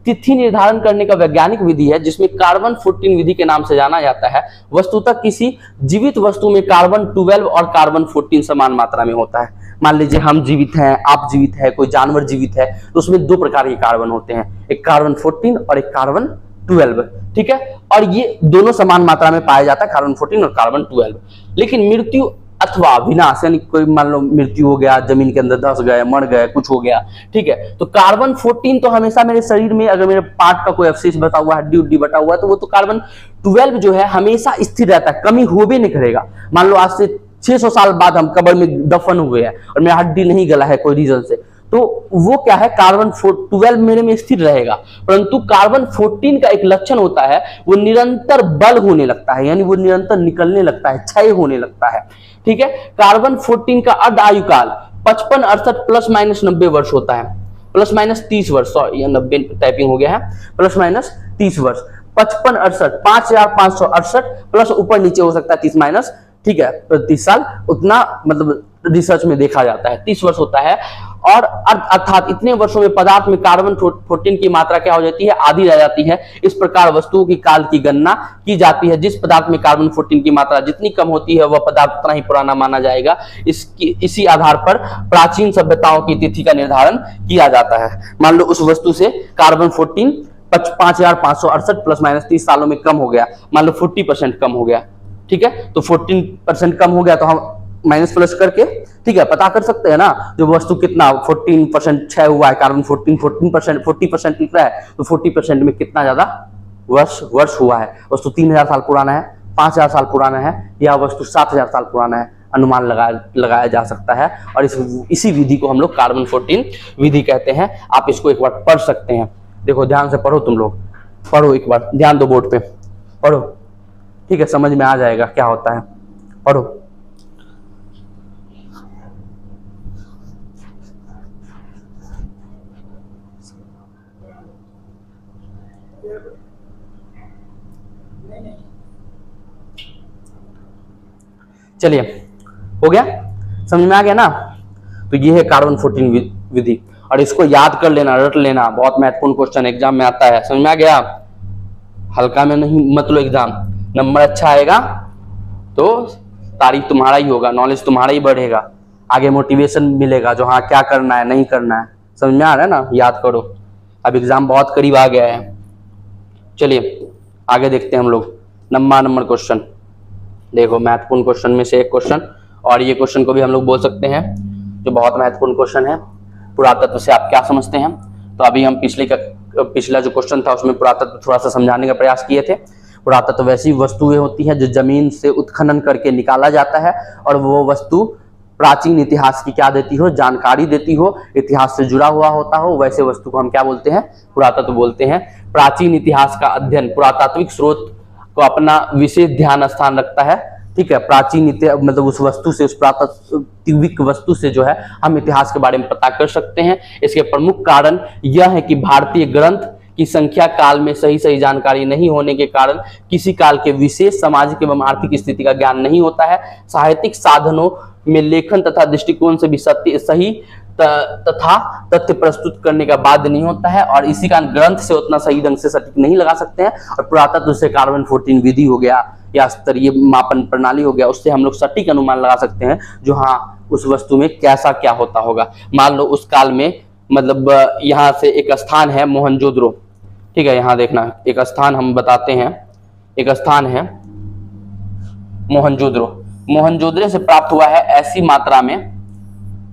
तिथि निर्धारण करने का वैज्ञानिक विधि है जिसमें कार्बन 14 विधि के नाम से जाना जाता है। वस्तुतः किसी जीवित वस्तु में कार्बन 12 और कार्बन 14 समान मात्रा में होता है। मान लीजिए हम जीवित हैं, आप जीवित है, कोई जानवर जीवित है, तो उसमें दो प्रकार के कार्बन होते हैं, एक कार्बन 14 और एक कार्बन 12। ठीक है, और ये दोनों समान मात्रा में पाया जाता है, कार्बन 14 और कार्बन 12। लेकिन मृत्यु अथवा विनाश, यानी कोई मान लो मृत्यु हो गया, जमीन के अंदर धंस गए, मर गए, कुछ हो गया, ठीक है, तो कार्बन 14 तो हमेशा मेरे शरीर में, अगर मेरे पार्ट का कोई अवशेष बता हुआ है, हड्डी उड्डी बटा हुआ है, तो वो तो कार्बन 12 जो है हमेशा स्थिर रहता है, कमी हो भी नहीं करेगा। मान लो आज से 600 साल बाद हम कब्र में दफन हुए हैं और मेरा हड्डी नहीं गला है कोई रीजन से, तो वो क्या है, कार्बन 12 मेरे में स्थिर रहेगा। परंतु कार्बन 14 का एक लक्षण होता है, वो निरंतर बल होने लगता है, यानी वो निरंतर निकलने लगता है, क्षय होने लगता है। ठीक है, कार्बन 14 का अर्ध आयुकाल 55, 68 प्लस माइनस 90 वर्ष होता है, प्लस माइनस 30 वर्ष, सॉरी 90 टाइपिंग हो गया है, प्लस माइनस 30 वर्ष, 55, 68, 5568 प्लस ऊपर नीचे हो सकता है 30 माइनस, ठीक है, तो 30 साल उतना मतलब रिसर्च में देखा जाता है 30 वर्ष होता है। और अर्थात इतने वर्षों में पदार्थ में कार्बन 14 की मात्रा क्या हो जाती है, आधी रह जाती है। इस प्रकार वस्तुओं की काल की गणना की जाती है, जिस पदार्थ में कार्बन 14 की मात्रा जितनी कम होती है वह पदार्थ उतना ही पुराना माना जाएगा। इसी आधार पर प्राचीन सभ्यताओं की तिथि का निर्धारण किया जाता है। मान लो उस वस्तु से कार्बन 14 5568 प्लस माइनस 30 सालों में कम हो गया, मान लो 40% कम हो गया, ठीक है, तो 14% कम हो गया तो हम माइनस प्लस करके, ठीक है, पता कर सकते हैं ना, जो वस्तु कितना 14% क्षय हुआ है, कार्बन 14% 40% निकला है, तो 40% में कितना ज्यादा वर्ष हुआ है। वस्तु 3000 साल पुराना है, 5000 साल पुराना है, या वस्तु 7000 साल पुराना है, अनुमान लगाया जा सकता है। और इसी विधि को हम लोग कार्बन 14 विधि कहते हैं। आप इसको एक बार पढ़ सकते हैं, देखो ध्यान से पढ़ो, तुम लोग पढ़ो, एक बार ध्यान दो, बोर्ड पे पढ़ो, ठीक है, समझ में आ जाएगा क्या होता है, पढ़ो। चलिए, हो गया, समझ में आ गया ना। तो ये है कार्बन 14 विधि, और इसको याद कर लेना, रट लेना, बहुत महत्वपूर्ण क्वेश्चन एग्जाम में आता है। समझ में आ गया, हल्का में नहीं मत लो एग्जाम, नंबर अच्छा आएगा तो तारीफ तुम्हारा ही होगा, नॉलेज तुम्हारा ही बढ़ेगा, आगे मोटिवेशन मिलेगा जो हाँ क्या करना है नहीं करना है। समझ में आ रहा है ना, याद करो, अब एग्जाम बहुत करीब आ गया है। चलिए आगे देखते हैं हम लोग, नंबर क्वेश्चन देखो, महत्वपूर्ण क्वेश्चन में से एक क्वेश्चन, और ये क्वेश्चन को भी हम लोग बोल सकते हैं जो बहुत महत्वपूर्ण क्वेश्चन है। पुरातत्व से आप क्या समझते हैं? तो अभी हम पिछला जो क्वेश्चन था उसमें पुरातत्व थोड़ा सा समझाने का प्रयास किए थे। पुरातत्व वैसी वस्तुएं होती हैं जो जमीन से उत्खनन करके निकाला जाता है, और वो वस्तु प्राचीन इतिहास की क्या देती हो, जानकारी देती हो, इतिहास से जुड़ा हुआ होता हो, वैसे वस्तु को हम क्या बोलते हैं, पुरातत्व बोलते हैं। प्राचीन इतिहास का अध्ययन पुरातात्विक स्रोत को अपना विशेष ध्यान स्थान रखता है, ठीक है। प्राचीन इतिहास मतलब उस वस्तु से, उस पुरातात्विक वस्तु से जो है हम इतिहास के बारे में पता कर सकते हैं। इसके प्रमुख कारण यह है कि भारतीय ग्रंथ की संख्या काल में सही सही जानकारी नहीं होने के कारण किसी काल के विशेष सामाजिक एवं आर्थिक स्थिति का ज्ञान नहीं होता है। साहित्यिक साधनों में लेखन तथा दृष्टिकोण से भी सत्य सही तथा तथ्य प्रस्तुत करने का बाध्य नहीं होता है, और इसी कारण ग्रंथ से उतना सही ढंग से सटीक नहीं लगा सकते हैं। और पुरातत्व से कार्बन 14 विधि हो गया या स्तरीय मापन प्रणाली हो गया, उससे हम लोग सटीक अनुमान लगा सकते हैं जो हाँ उस वस्तु में कैसा क्या होता होगा। मान लो उस काल में मतलब यहाँ से एक स्थान है मोहनजोदड़ो, ठीक है, यहाँ देखना एक स्थान हम बताते हैं, एक स्थान है मोहनजोदड़ो। मोहनजोदड़ो से प्राप्त हुआ है ऐसी मात्रा में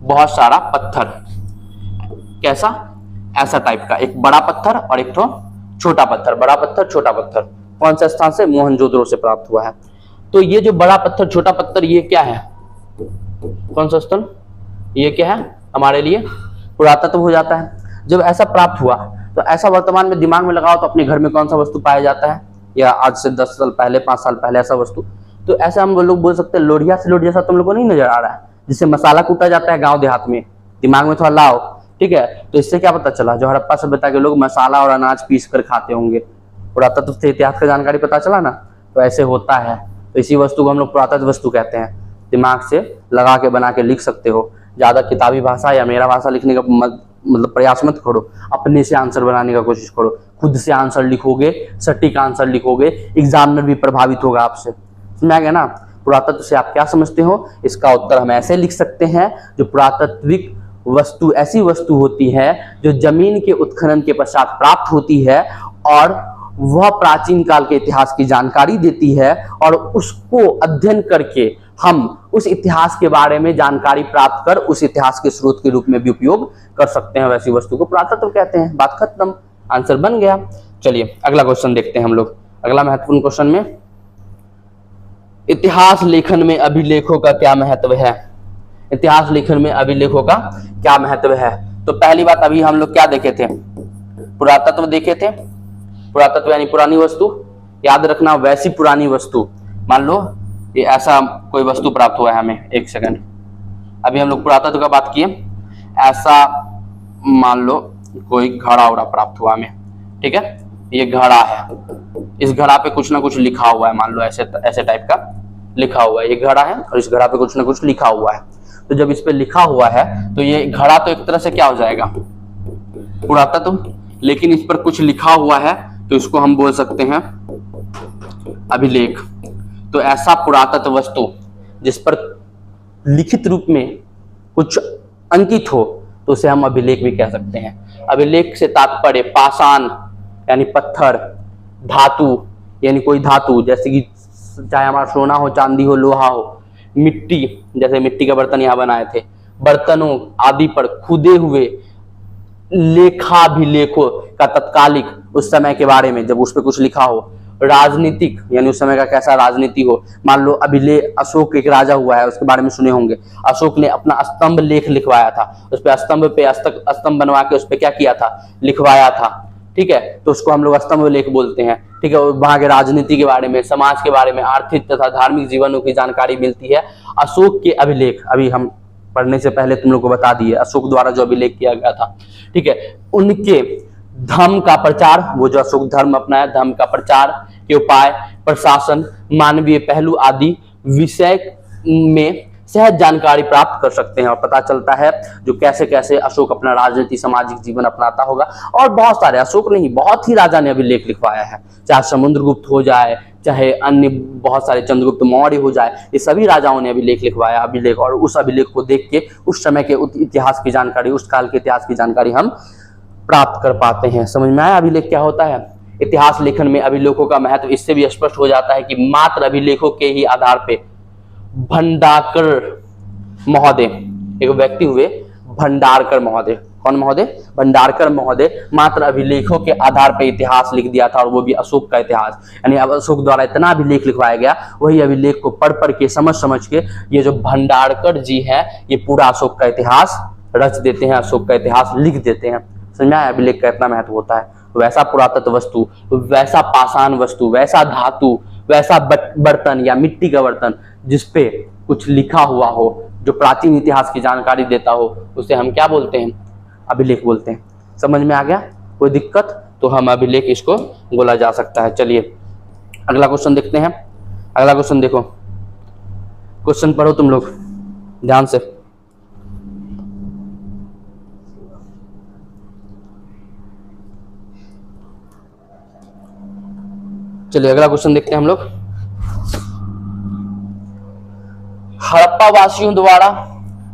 बहुत सारा पत्थर, कैसा, ऐसा टाइप का, एक बड़ा पत्थर और एक तो छोटा पत्थर, बड़ा पत्थर छोटा पत्थर। कौन से स्थान से? मोहनजोदड़ो से प्राप्त हुआ है। तो ये जो बड़ा पत्थर छोटा पत्थर ये क्या है, कौन सा स्थल, ये क्या है हमारे लिए पुरातत्व हो जाता है। जब ऐसा प्राप्त हुआ तो ऐसा वर्तमान में दिमाग में लगाओ तो अपने घर में कौन सा वस्तु पाया जाता है, या आज से 10 साल पहले 5 साल पहले ऐसा वस्तु, तो ऐसा हम लोग बोल सकते हैं लोढ़िया से लोढ़ जैसा तुम लोग को नहीं नजर आ रहा है, जिससे मसाला कूटा जाता है गांव देहात में, दिमाग में थोड़ा लाओ, ठीक है। तो इससे क्या पता चला, जो हड़प्पा सभ्यता के लोग मसाला और अनाज पीस कर खाते होंगे, पुरातत्व से इतिहास का जानकारी पता चला ना, तो ऐसे होता है। तो इसी वस्तु को हम लोग पुरातत्व वस्तु कहते हैं। दिमाग से लगा के बना के लिख सकते हो, ज्यादा किताबी भाषा या मेरा भाषा लिखने का मतलब प्रयास मत करो, अपने से आंसर बनाने का कोशिश करो। खुद से आंसर लिखोगे, सटीक आंसर लिखोगे, एग्जामिनर भी प्रभावित होगा आपसे। समझ गया ना? पुरातत्व से आप क्या समझते हो, इसका उत्तर हम ऐसे लिख सकते हैं, जो पुरातात्विक वस्तु ऐसी वस्तु होती है जो जमीन के उत्खनन के पश्चात प्राप्त होती है और वह प्राचीन काल के इतिहास की जानकारी देती है, और उसको अध्ययन करके हम उस इतिहास के बारे में जानकारी प्राप्त कर उस इतिहास के स्रोत के रूप में भी उपयोग कर सकते हैं। वैसी वस्तु को पुरातत्व कहते हैं। बात खत्म, आंसर बन गया। चलिए अगला क्वेश्चन देखते हैं हम लोग। अगला महत्वपूर्ण क्वेश्चन में, इतिहास लेखन में अभिलेखों का क्या महत्व है? इतिहास लेखन में अभिलेखों का क्या महत्व है? तो पहली बात अभी हम लोग क्या देखे थे, पुरातत्व देखे थे। पुरातत्व यानी पुरानी वस्तु, याद रखना वैसी पुरानी वस्तु। मान लो ये ऐसा कोई वस्तु प्राप्त हुआ है हमें, एक सेकंड, अभी हम लोग पुरातत्व का बात किए, ऐसा मान लो कोई घड़ा उड़ा प्राप्त हुआ हमें, ठीक है, ये घड़ा है, इस घड़ा पे कुछ ना कुछ लिखा हुआ है, मान लो ऐसे ऐसे टाइप का लिखा हुआ है, ये घड़ा है और इस घड़ा पे कुछ ना कुछ लिखा हुआ है। तो जब इस पे लिखा हुआ है तो ये घड़ा तो एक तरह से क्या हो जाएगा, पुरातत्व, लेकिन इस पर कुछ लिखा हुआ है तो इसको हम बोल सकते हैं अभिलेख। तो ऐसा पुरातत्व वस्तु जिस पर लिखित रूप में कुछ अंकित हो तो उसे हम अभिलेख भी कह सकते हैं। अभिलेख से तात्पर्य पाषाण यानी पत्थर, धातु यानी कोई धातु, जैसे कि चाहे हमारा सोना हो, चांदी हो, लोहा हो, मिट्टी, जैसे मिट्टी के बर्तन यहाँ बनाए थे, बर्तनों आदि पर खुदे हुए लेखाभिलेखों का तत्कालिक उस समय के बारे में जब उस पर कुछ लिखा हो, राजनीतिक यानी उस समय का कैसा राजनीति हो। मान लो अभिलेख, अशोक एक राजा हुआ है, उसके बारे में सुने होंगे, अशोक ने अपना स्तंभ लेख लिखवाया था, उस पर स्तंभ पे स्तंभ बनवा के उस पर क्या किया था, लिखवाया था, ठीक है, तो उसको हम लोग स्तंभ लेख बोलते हैं, ठीक है। वहां के राजनीति के बारे में, समाज के बारे में, आर्थिक तथा धार्मिक जीवनों की जानकारी मिलती है। अशोक के अभिलेख अभी हम पढ़ने से पहले तुम लोग को बता दिए, अशोक द्वारा जो अभिलेख किया गया था, ठीक है, उनके धर्म का प्रचार, वो जो अशोक धर्म अपनाया, धर्म का प्रचार के उपाय, प्रशासन, मानवीय पहलू आदि विषय में सहज जानकारी प्राप्त कर सकते हैं, और पता चलता है जो कैसे कैसे अशोक अपना राजनीति सामाजिक जीवन अपनाता होगा। और बहुत सारे, अशोक नहीं, बहुत ही राजा ने अभिलेख लिखवाया है, चाहे समुद्रगुप्त हो जाए, चाहे अन्य बहुत सारे चंद्रगुप्त मौर्य हो जाए, ये सभी राजाओं ने अभिलेख लिखवाया, अभिलेख, और उस अभिलेख को देख के उस समय के इतिहास की जानकारी, उस काल के इतिहास की जानकारी हम प्राप्त कर पाते हैं। समझ में आया अभिलेख क्या होता है? इतिहास लेखन में अभिलेखों का महत्व इससे भी स्पष्ट हो जाता है कि मात्र अभिलेखों के ही आधार पे भंडारकर महोदय, एक व्यक्ति हुए भंडारकर महोदय, कौन महोदय? भंडारकर महोदय, मात्र अभिलेखों के आधार पे इतिहास लिख दिया था, और वो भी अशोक का इतिहास। यानी अब अशोक द्वारा इतना अभिलेख लिखवाया गया, वही अभिलेख को पढ़ पढ़ के, समझ समझ के ये जो भंडारकर जी है ये पूरा अशोक का इतिहास रच देते हैं, अशोक का इतिहास लिख देते हैं। समझ में आया अभिलेख का इतना महत्व होता है। वैसा पुरातत्व वस्तु, वैसा पाषाण वस्तु, वैसा धातु, वैसा बर्तन या मिट्टी का बर्तन जिसपे कुछ लिखा हुआ हो, जो प्राचीन इतिहास की जानकारी देता हो, उसे हम क्या बोलते हैं? अभिलेख बोलते हैं। समझ में आ गया? कोई दिक्कत? तो हम अभिलेख इसको बोला जा सकता है। चलिए अगला क्वेश्चन देखते हैं। अगला क्वेश्चन देखो, क्वेश्चन पढ़ो तुम लोग ध्यान से। चलिए अगला क्वेश्चन देखते हैं हम लोग। हड़प्पा वासियों द्वारा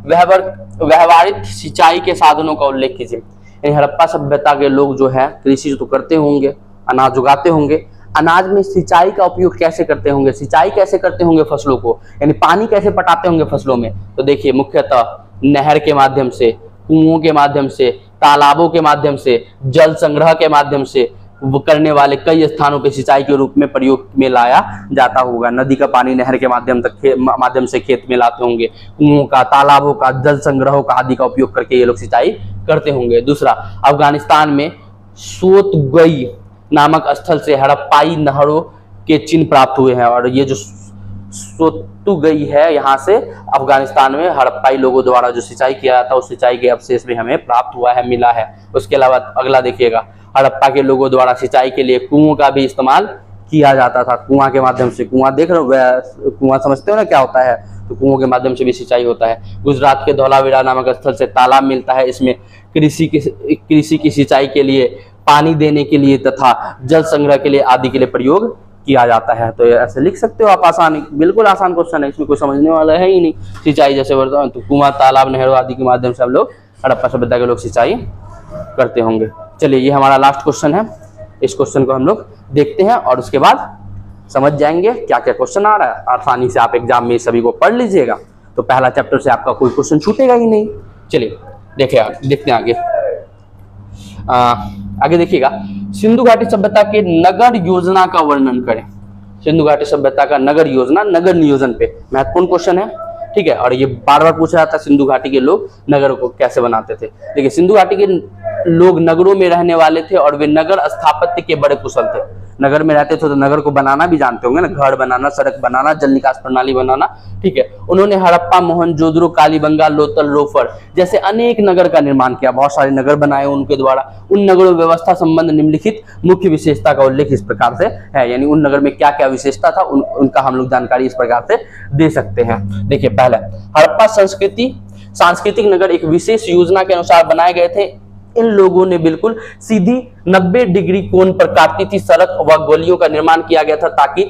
व्यवहारित सिंचाई के साधनों का उल्लेख कीजिए। यानी हड़प्पा सभ्यता के लोग जो है कृषि तो करते होंगे, अनाज उगाते होंगे, अनाज में सिंचाई का उपयोग कैसे करते होंगे, सिंचाई कैसे करते होंगे फसलों को, यानी पानी कैसे पटाते होंगे फसलों में। तो देखिए मुख्यतः नहर के माध्यम से, कुओं के माध्यम से, तालाबों के माध्यम से, जल संग्रह के माध्यम से वो करने वाले कई स्थानों पे सिंचाई के रूप में प्रयोग में लाया जाता होगा। नदी का पानी नहर के माध्यम से खेत में लाते होंगे, कुओं का, तालाबों का, जल संग्रहों का आदि का उपयोग करके ये लोग सिंचाई करते होंगे। दूसरा, अफगानिस्तान में सोतगई नामक स्थल से हड़प्पाई नहरों के चिन्ह प्राप्त हुए हैं, और ये जो सोतुगई है यहाँ से अफगानिस्तान में हड़प्पाई लोगों द्वारा जो सिंचाई किया जाता है उस सिंचाई के अवशेष भी हमें प्राप्त हुआ है, मिला है। उसके अलावा अगला देखिएगा, हड़प्पा के लोगों द्वारा सिंचाई के लिए कुओं का भी इस्तेमाल किया जाता था। कुआं के माध्यम से, कुआं देख रहे हो, कुआं समझते हो ना क्या होता है, तो कुओं के माध्यम से भी सिंचाई होता है। गुजरात के धौलावीरा नामक स्थल से तालाब मिलता है, इसमें कृषि की सिंचाई के लिए, पानी देने के लिए तथा जल संग्रह के लिए आदि के लिए प्रयोग किया जाता है। तो ऐसे लिख सकते हो आप, आसान, बिल्कुल आसान क्वेश्चन है, इसमें कोई समझने वाला है ही नहीं। सिंचाई जैसे तो कुआं, तालाब, नहरों आदि के माध्यम से हम लोग हड़प्पा सभ्यता के लोग सिंचाई करते होंगे। चलिए ये हमारा लास्ट क्वेश्चन है, इस क्वेश्चन को हम लोग देखते हैं और उसके बाद समझ जाएंगे क्या क्या क्वेश्चन आ रहा है। आसानी से आप एग्जाम में सभी को पढ़ लीजिएगा तो पहला चैप्टर से आपका कोई क्वेश्चन छूटेगा ही नहीं। चलिए देखते हैं आगे। आगे देखिएगा, सिंधु घाटी सभ्यता के नगर योजना का वर्णन करें। सिंधु घाटी सभ्यता का नगर योजना, नगर नियोजन पे महत्वपूर्ण क्वेश्चन है, ठीक है। और ये बार बार पूछा जाता है सिंधु घाटी के लोग नगरों को कैसे बनाते थे। देखिए सिंधु घाटी के लोग नगरों में रहने वाले थे और वे नगर स्थापत्य के बड़े कुशल थे। नगर में रहते थे तो नगर को बनाना भी जानते होंगे ना, घर बनाना, सड़क बनाना, जल निकास प्रणाली बनाना, ठीक है। उन्होंने हड़प्पा, मोहनजोदड़ो, कालीबंगा, लोथल, रोफर जैसे अनेक नगर का निर्माण किया, बहुत सारे नगर बनाए उनके द्वारा। उन नगरों व्यवस्था संबंध निम्नलिखित मुख्य विशेषता का उल्लेख इस प्रकार से है, यानी उन नगर में क्या क्या विशेषता था उनका हम लोग जानकारी इस प्रकार से दे सकते हैं। देखिए पहले, हड़प्पा सांस्कृतिक नगर एक विशेष योजना के अनुसार बनाए गए थे। इन लोगों ने बिल्कुल सीधी 90 डिग्री कोण पर काटती थी सड़क व गलियों का निर्माण किया गया था ताकि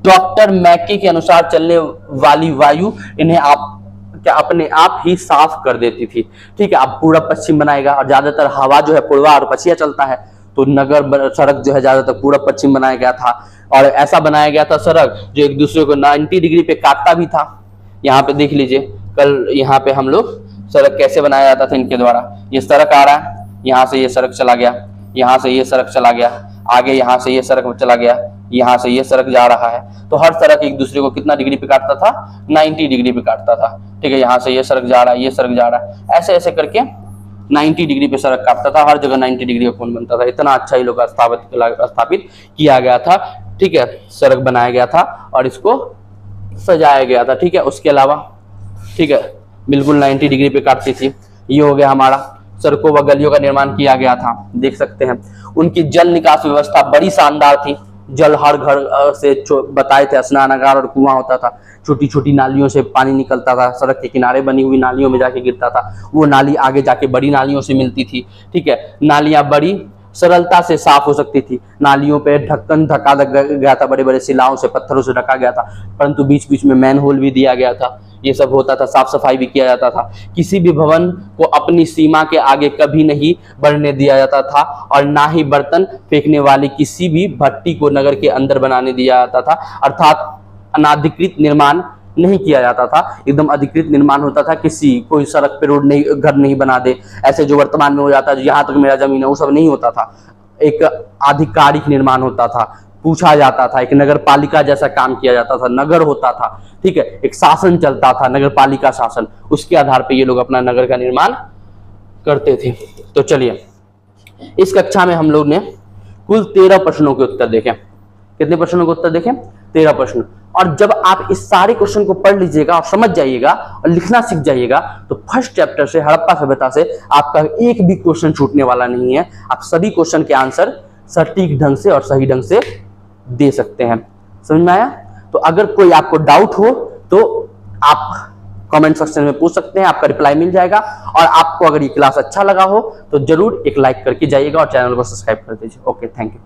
डॉक्टर मैके के अनुसार चलने वाली वायु इन्हें अपने आप ही साफ कर देती थी, ठीक है। अब पूर्व पश्चिम बनाएगा और ज्यादातर हवा जो है पूर्वा और पछिया चलता है, तो नगर सड़क जो है ज्यादातर पूर्व पश्चिम बनाया गया था। और ऐसा बनाया गया था सड़क जो एक दूसरे को 90 डिग्री पे काटता भी था। यहाँ पे देख लीजिए, कल यहाँ पे हम लोग सड़क कैसे बनाया जाता था इनके द्वारा। ये सड़क आ रहा है, यहाँ से ये सड़क चला गया, यहाँ से ये सड़क चला गया, आगे यहाँ से ये सड़क चला गया, यहाँ से ये सड़क जा रहा है। तो हर सड़क एक दूसरे को कितना डिग्री पे काटता था, 90 डिग्री पे काटता था, ठीक है। यहाँ से ये सड़क जा रहा है, ये सड़क जा रहा है, ऐसे ऐसे करके 90 डिग्री पे सड़क काटता था, हर जगह 90 डिग्री का कोण बनता था। इतना अच्छा ही लोग स्थापित किया गया था, ठीक है। सड़क बनाया गया था और इसको सजाया गया था, ठीक है। उसके अलावा, ठीक है, बिल्कुल 90 डिग्री पे काटती थी। ये हो गया हमारा, सड़कों व गलियों का निर्माण किया गया था, देख सकते हैं। उनकी जल निकास व्यवस्था बड़ी शानदार थी। जल हर घर से बताए थे, स्नानागार और कुआं होता था, छोटी छोटी नालियों से पानी निकलता था, सड़क के किनारे बनी हुई नालियों में जाके गिरता था, वो नाली आगे जाके बड़ी नालियों से मिलती थी, ठीक है। नालियां बड़ी सरलता से साफ हो सकती थी। नालियों पे ढक्कन ढका गया था, बड़े बड़े शिलाओं से, पत्थरों से ढका गया था, परंतु बीच बीच में मैन होल भी दिया गया था। ये सब होता था, साफ सफाई भी किया जाता था। किसी भी भवन को अपनी सीमा के आगे कभी नहीं बढ़ने दिया जाता था और ना ही बर्तन फेंकने वाली किसी भी भट्टी को नगर के अंदर बनाने दिया जाता था, अर्थात अनाधिकृत निर्माण नहीं किया जाता था, एकदम अधिकृत निर्माण होता था। कोई सड़क पे रोड नहीं, घर नहीं बना दे, ऐसे जो वर्तमान में हो जाता है, यहाँ तक मेरा जमीन है, वो सब नहीं होता था। एक आधिकारिक निर्माण होता था, पूछा जाता था, एक नगर पालिका जैसा काम किया जाता था, नगर होता था, ठीक है। एक शासन चलता था, नगर पालिका शासन, उसके आधार पर ये लोग अपना नगर का निर्माण करते थे। तो चलिए, इस कक्षा में हम लोग ने कुल 13 प्रश्नों के उत्तर देखे, कितने प्रश्नों का उत्तर देखें? 13 प्रश्न। और जब आप इस सारे क्वेश्चन को पढ़ लीजिएगा और समझ जाइएगा और लिखना सीख जाइएगा तो फर्स्ट चैप्टर से हड़प्पा सभ्यता से आपका एक भी क्वेश्चन छूटने वाला नहीं है। आप सभी क्वेश्चन के आंसर सटीक ढंग से और सही ढंग से दे सकते हैं। समझ में आया? तो अगर कोई आपको डाउट हो तो आप कमेंट सेक्शन में पूछ सकते हैं, आपका रिप्लाई मिल जाएगा। और आपको अगर ये क्लास अच्छा लगा हो तो जरूर एक लाइक करके जाइएगा और चैनल को सब्सक्राइब कर दीजिए। Okay, thank you.